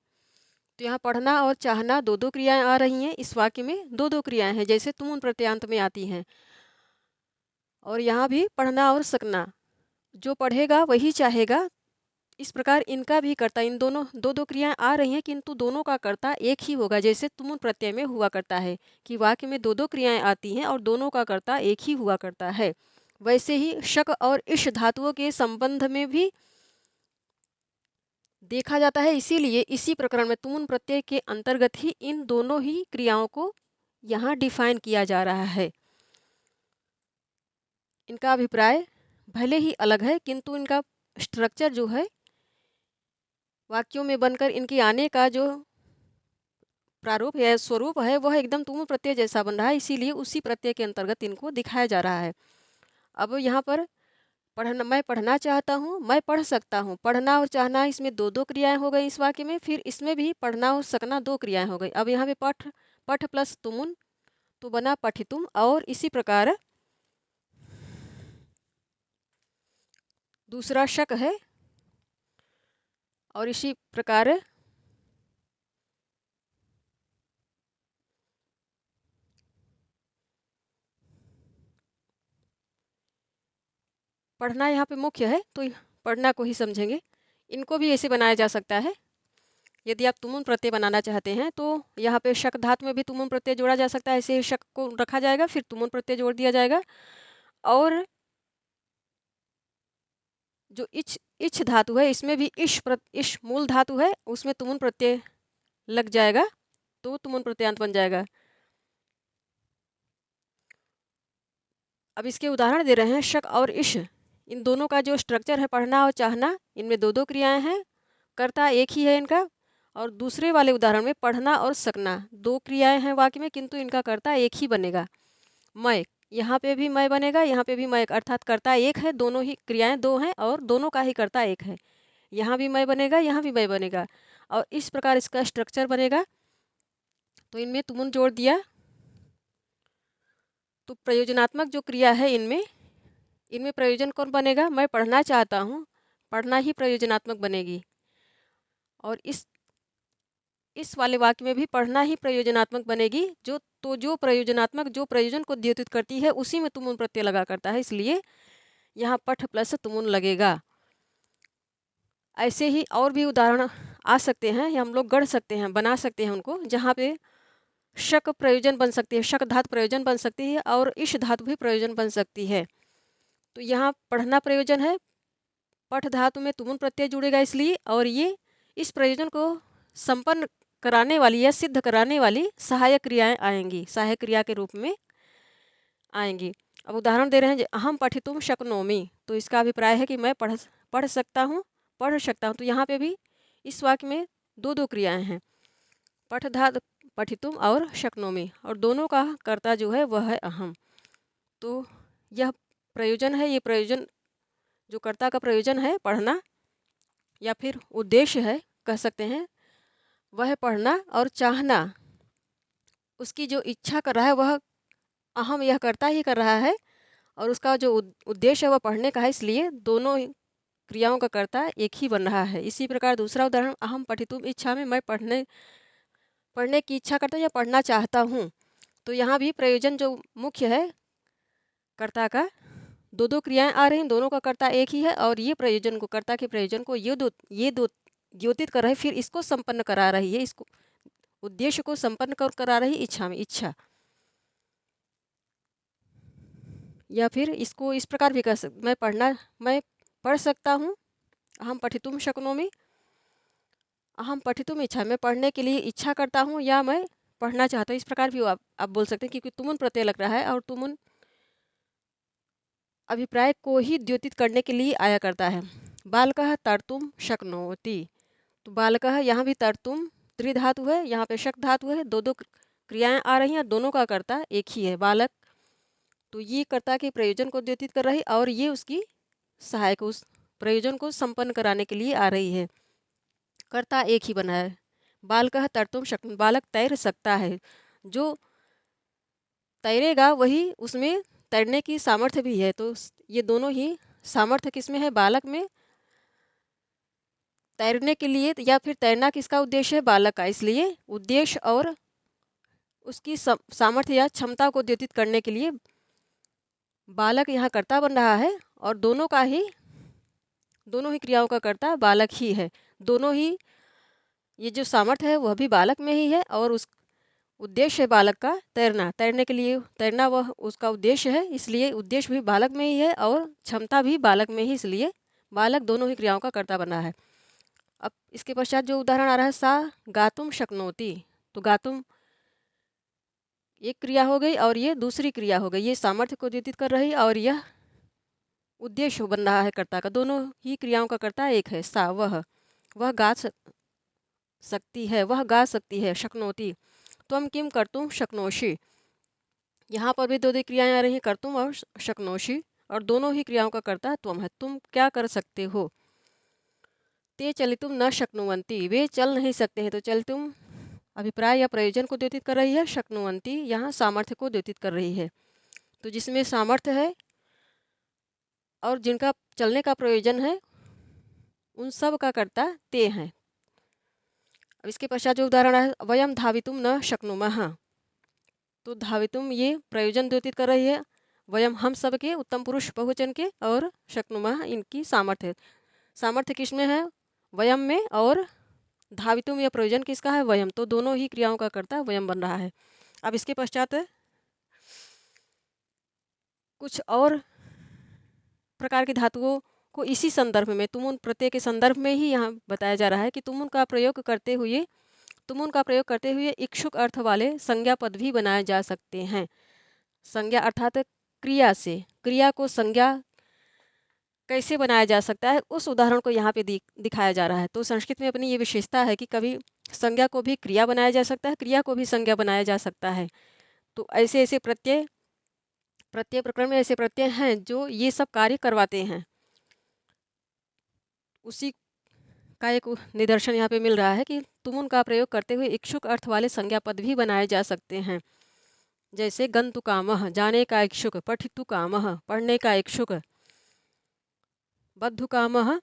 तो यहाँ पढ़ना और चाहना दो दो क्रियाएं आ रही हैं, इस वाक्य में दो दो क्रियाएं हैं जैसे तुमुल प्रत्यांत में आती हैं, और यहाँ भी पढ़ना और सकना जो पढ़ेगा वही चाहेगा। इस प्रकार इनका भी कर्ता, इन दोनों दो दो क्रियाएं आ रही हैं किंतु दोनों का कर्ता एक ही होगा, जैसे तुमुन प्रत्यय में हुआ करता है कि वाक्य में दो दो क्रियाएं आती हैं और दोनों का कर्ता एक ही हुआ करता है। वैसे ही शक और इश धातुओं के संबंध में भी देखा जाता है। इसीलिए इसी प्रकरण में तुमुन प्रत्यय के अंतर्गत ही इन दोनों ही क्रियाओं को यहाँ डिफाइन किया जा रहा है। इनका अभिप्राय भले ही अलग है किंतु इनका स्ट्रक्चर जो है वाक्यों में बनकर इनके आने का जो प्रारूप है, स्वरूप है, वह एकदम तुमुन प्रत्यय जैसा बन रहा है। इसीलिए उसी प्रत्यय के अंतर्गत इनको दिखाया जा रहा है। अब यहाँ पर मैं पढ़ना चाहता हूँ, मैं पढ़ सकता हूँ। पढ़ना और चाहना, इसमें दो दो क्रियाएं हो गई इस वाक्य में। फिर इसमें भी पढ़ना और सकना दो क्रियाएं हो गई। अब यहाँ पे पठ प्लस तुमुन तो बना पठितुम, और इसी प्रकार दूसरा शक है और इसी प्रकार पढ़ना यहाँ पे मुख्य है तो पढ़ना को ही समझेंगे। इनको भी ऐसे बनाया जा सकता है। यदि आप तुमुन प्रत्यय बनाना चाहते हैं तो यहाँ पे शक धातु में भी तुमुन प्रत्यय जोड़ा जा सकता है। ऐसे ही शक को रखा जाएगा, फिर तुमुन प्रत्यय जोड़ दिया जाएगा। और जो इच इच धातु है, इसमें भी इश मूल धातु है, उसमें तुमुन प्रत्यय लग जाएगा तो तुमुन प्रत्ययांत बन जाएगा। अब इसके उदाहरण दे रहे हैं। शक और इश, इन दोनों का जो स्ट्रक्चर है पढ़ना और चाहना, इनमें दो दो क्रियाएं हैं, कर्ता एक ही है इनका। और दूसरे वाले उदाहरण में पढ़ना और सकना दो क्रियाएं हैं वाक्य में किंतु इनका कर्ता एक ही बनेगा। मैं, यहाँ पे भी मैं बनेगा, यहाँ पे भी मैं, अर्थात कर्ता एक है, दोनों ही क्रियाएं दो हैं और दोनों का ही कर्ता एक है। यहाँ भी मैं बनेगा, यहाँ भी मैं बनेगा, और इस प्रकार इसका स्ट्रक्चर बनेगा। तो इनमें तुमुन जोड़ दिया तो प्रयोजनात्मक जो क्रिया है इनमें इनमें प्रयोजन कौन बनेगा? मैं पढ़ना चाहता हूँ, पढ़ना ही प्रयोजनात्मक बनेगी। और इस वाले वाक्य में भी पढ़ना ही प्रयोजनात्मक बनेगी। जो प्रयोजनात्मक जो प्रयोजन को द्योतित करती है उसी में तुमुन प्रत्यय लगा करता है, इसलिए यहाँ पठ प्लस तुमुन लगेगा। ऐसे ही और भी उदाहरण आ सकते हैं, या हम लोग गढ़ सकते हैं, बना सकते हैं उनको, जहाँ पे शक प्रयोजन बन सकती है, शक धातु प्रयोजन बन सकती है और इश धातु भी प्रयोजन बन सकती है। तो यहाँ पढ़ना प्रयोजन है, पठ धातु में तुमुन प्रत्यय जुड़ेगा इसलिए, और ये इस प्रयोजन को संपन्न कराने वाली या सिद्ध कराने वाली सहायक क्रियाएं आएंगी, सहायक क्रिया के रूप में आएंगी। अब उदाहरण दे रहे हैं, अहम पठितुम शक्नोमि, तो इसका अभिप्राय है कि मैं पढ़ सकता हूँ, पढ़ सकता हूँ। तो यहाँ पे भी इस वाक्य में दो दो क्रियाएं हैं, पठ धातु पठितुम और शक्नोमि, और दोनों का कर्ता जो है वह है अहम। तो यह प्रयोजन है, ये प्रयोजन जो कर्ता का प्रयोजन है पढ़ना, या फिर उद्देश्य है कह सकते हैं, वह है पढ़ना और चाहना। उसकी जो इच्छा कर रहा है वह अहम यह कर्ता ही कर रहा है, और उसका जो उद्देश्य है वह पढ़ने का है, इसलिए दोनों क्रियाओं का कर्ता एक ही बन रहा है। इसी प्रकार दूसरा उदाहरण, अहम पठितुम इच्छा में, मैं पढ़ने की इच्छा करता हूँ या पढ़ना चाहता हूँ। तो यहाँ भी प्रयोजन जो मुख्य है कर्ता का, दो दो क्रियाएं आ रही हैं, दोनों का कर्ता एक ही है, और ये प्रयोजन को, कर्ता के प्रयोजन को ये दो द्योतित कर रहे, फिर इसको संपन्न करा रही है, इसको उद्देश्य को संपन्न करा रही इच्छा में, इच्छा। या फिर इसको इस प्रकार भी मैं पढ़ सकता हूँ, अहम पठितुम शक्नोमि, अहम पठितुम इच्छा, मैं पढ़ने के लिए इच्छा करता हूँ या मैं पढ़ना चाहता हूँ। इस प्रकार भी आप बोल सकते हैं, क्योंकि तुमुन प्रत्यय लग रहा है और तुमुन अभिप्राय को ही द्योतित करने के लिए आया करता है। बालकः तर्तुम शक्नोति, तो बालकः यहाँ भी तर्तुम त्रिधातु है, यहाँ पे शक धातु है, दो दो क्रियाएं आ रही हैं, दोनों का कर्ता एक ही है, बालक। तो ये कर्ता के प्रयोजन को द्योतित कर रही, और ये उसकी सहायक, उस प्रयोजन को संपन्न कराने के लिए आ रही है। कर्ता एक ही बना है। बालकः तर्तुम शक्नोति, बालक तैर सकता है, जो तैरेगा वही, उसमें तैरने की सामर्थ्य भी है। तो ये दोनों ही सामर्थ्य किसमें है? बालक में, तैरने के लिए, या फिर तैरना किसका उद्देश्य है? बालक का, इसलिए उद्देश्य और उसकी सामर्थ्य या क्षमता को द्योतित करने के लिए बालक यहाँ कर्ता बन रहा है, और दोनों का ही दोनों ही क्रियाओं का कर्ता बालक ही है। दोनों ही, ये जो सामर्थ्य है वह भी बालक में ही है, और उस उद्देश्य है बालक का तैरना। तैरने के लिए तैरना वह उसका उद्देश्य है, इसलिए उद्देश्य भी बालक में ही है और क्षमता भी बालक में ही, इसलिए बालक दोनों ही क्रियाओं का कर्ता बना है। अब इसके पश्चात जो उदाहरण आ रहा है, सा गातुम शक्नोति, तो गातुम एक क्रिया हो गई और ये दूसरी क्रिया हो गई। ये सामर्थ्य को द्योतित कर रही और यह उद्देश्य बन रहा है कर्ता का। दोनों ही क्रियाओं का कर्ता एक है। सा वह गा सकती है, वह गा सकती है। शक्नोति त्वम किम कर्तुम शक्नोषि, यहाँ पर भी दो दो क्रियाएं आ रही हैं, कर्तुम और शक्नोषि, और दोनों ही क्रियाओं का कर्ता त्वम है। तुम क्या कर सकते हो। ते चलितुम न शक्नुवंती, वे चल नहीं सकते हैं। तो चलितुम अभिप्राय या प्रयोजन को द्योतित कर रही है, शक्नुवंती यहाँ सामर्थ्य को द्योतित कर रही है। तो जिसमें सामर्थ्य है और जिनका चलने का प्रयोजन है, उन सब का कर्ता ते हैं। अब इसके पश्चात जो उदाहरण है, वयम धावितुम न शक्नुमः, तो धावितुम ये प्रयोजन द्योतित कर रही है, वयम हम सब के, उत्तम पुरुष बहुवचन के, और शक्नुमः इनकी सामर्थ्य। सामर्थ्य किसमें है, वयम में, और धावितुम यह प्रयोजन किसका है, वयम। तो दोनों ही क्रियाओं का कर्ता वयम बन रहा है। अब इसके पश्चात कुछ और प्रकार की धातुओं को इसी संदर्भ में, तुमुन प्रत्यय के संदर्भ में ही यहाँ बताया जा रहा है कि तुमुन का प्रयोग करते हुए इच्छुक अर्थ वाले संज्ञा पद भी बनाए जा सकते हैं। संज्ञा अर्थात क्रिया से, क्रिया को संज्ञा कैसे बनाया जा सकता है, उस उदाहरण को यहाँ पे दिखाया जा रहा है। तो संस्कृत में अपनी ये विशेषता है कि कभी संज्ञा को भी क्रिया बनाया जा सकता है, क्रिया को भी संज्ञा बनाया जा सकता है। तो ऐसे ऐसे प्रत्यय प्रकरण में ऐसे प्रत्यय हैं जो ये सब कार्य करवाते हैं। उसी का एक निदर्शन यहाँ पे मिल रहा है कि तुमुन का प्रयोग करते हुए इच्छुक अर्थ वाले संज्ञा पद भी बनाए जा सकते हैं। जैसे गंतु कामः, जाने का इच्छुक, पठितु कामः, पढ़ने का इच्छुक, बद्धु कामः,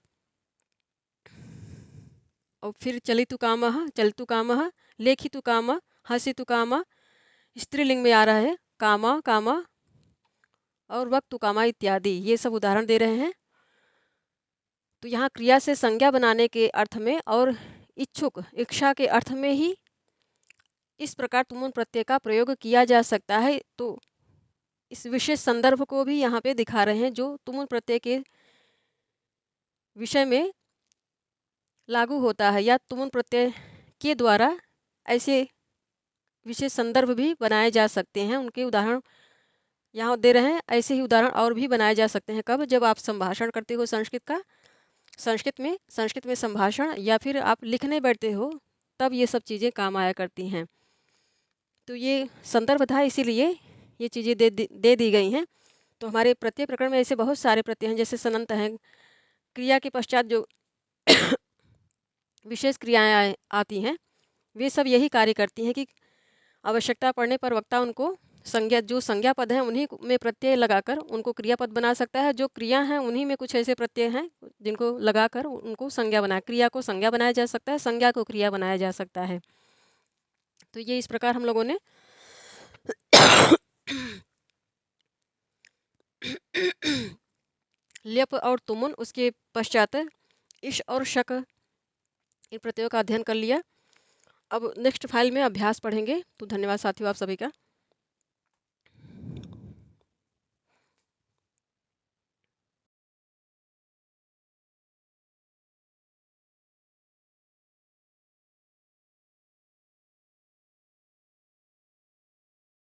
और फिर चलितु कामः, लेखितु कामः, हसितु कामः, स्त्रीलिंग में आ रहा है कामा और वक्तु कामा इत्यादि, ये सब उदाहरण दे रहे हैं। तो यहाँ क्रिया से संज्ञा बनाने के अर्थ में और इच्छा के अर्थ में ही इस प्रकार तुमुन प्रत्यय का प्रयोग किया जा सकता है। तो इस विशेष संदर्भ को भी यहाँ पे दिखा रहे हैं जो तुमुन प्रत्यय के विषय में लागू होता है, या तुमुन प्रत्यय के द्वारा ऐसे विशेष संदर्भ भी बनाए जा सकते हैं। उनके उदाहरण यहाँ दे रहे हैं। ऐसे ही उदाहरण और भी बनाए जा सकते हैं। कब, जब आप संभाषण करते हो संस्कृत में संभाषण, या फिर आप लिखने बैठते हो, तब ये सब चीज़ें काम आया करती हैं। तो ये संदर्भ था, इसीलिए ये चीज़ें दे दी गई हैं। तो हमारे प्रत्यय प्रकरण में ऐसे बहुत सारे प्रत्यय हैं, जैसे सनंत हैं, क्रिया के पश्चात जो विशेष क्रियाएं आती हैं, वे सब यही कार्य करती हैं कि आवश्यकता पड़ने पर वक्ता उनको जो संज्ञा पद हैं उन्हीं में प्रत्यय लगाकर उनको क्रियापद बना सकता है। जो क्रिया हैं उन्हीं में कुछ ऐसे प्रत्यय हैं जिनको लगाकर उनको संज्ञा क्रिया को संज्ञा बनाया जा सकता है, संज्ञा को क्रिया बनाया जा सकता है। तो ये इस प्रकार हम लोगों ने ल्यप और तुमुन, उसके पश्चात इश और शक, इन प्रत्ययों का अध्ययन कर लिया। अब नेक्स्ट फाइल में अभ्यास पढ़ेंगे। तो धन्यवाद साथियों आप सभी का।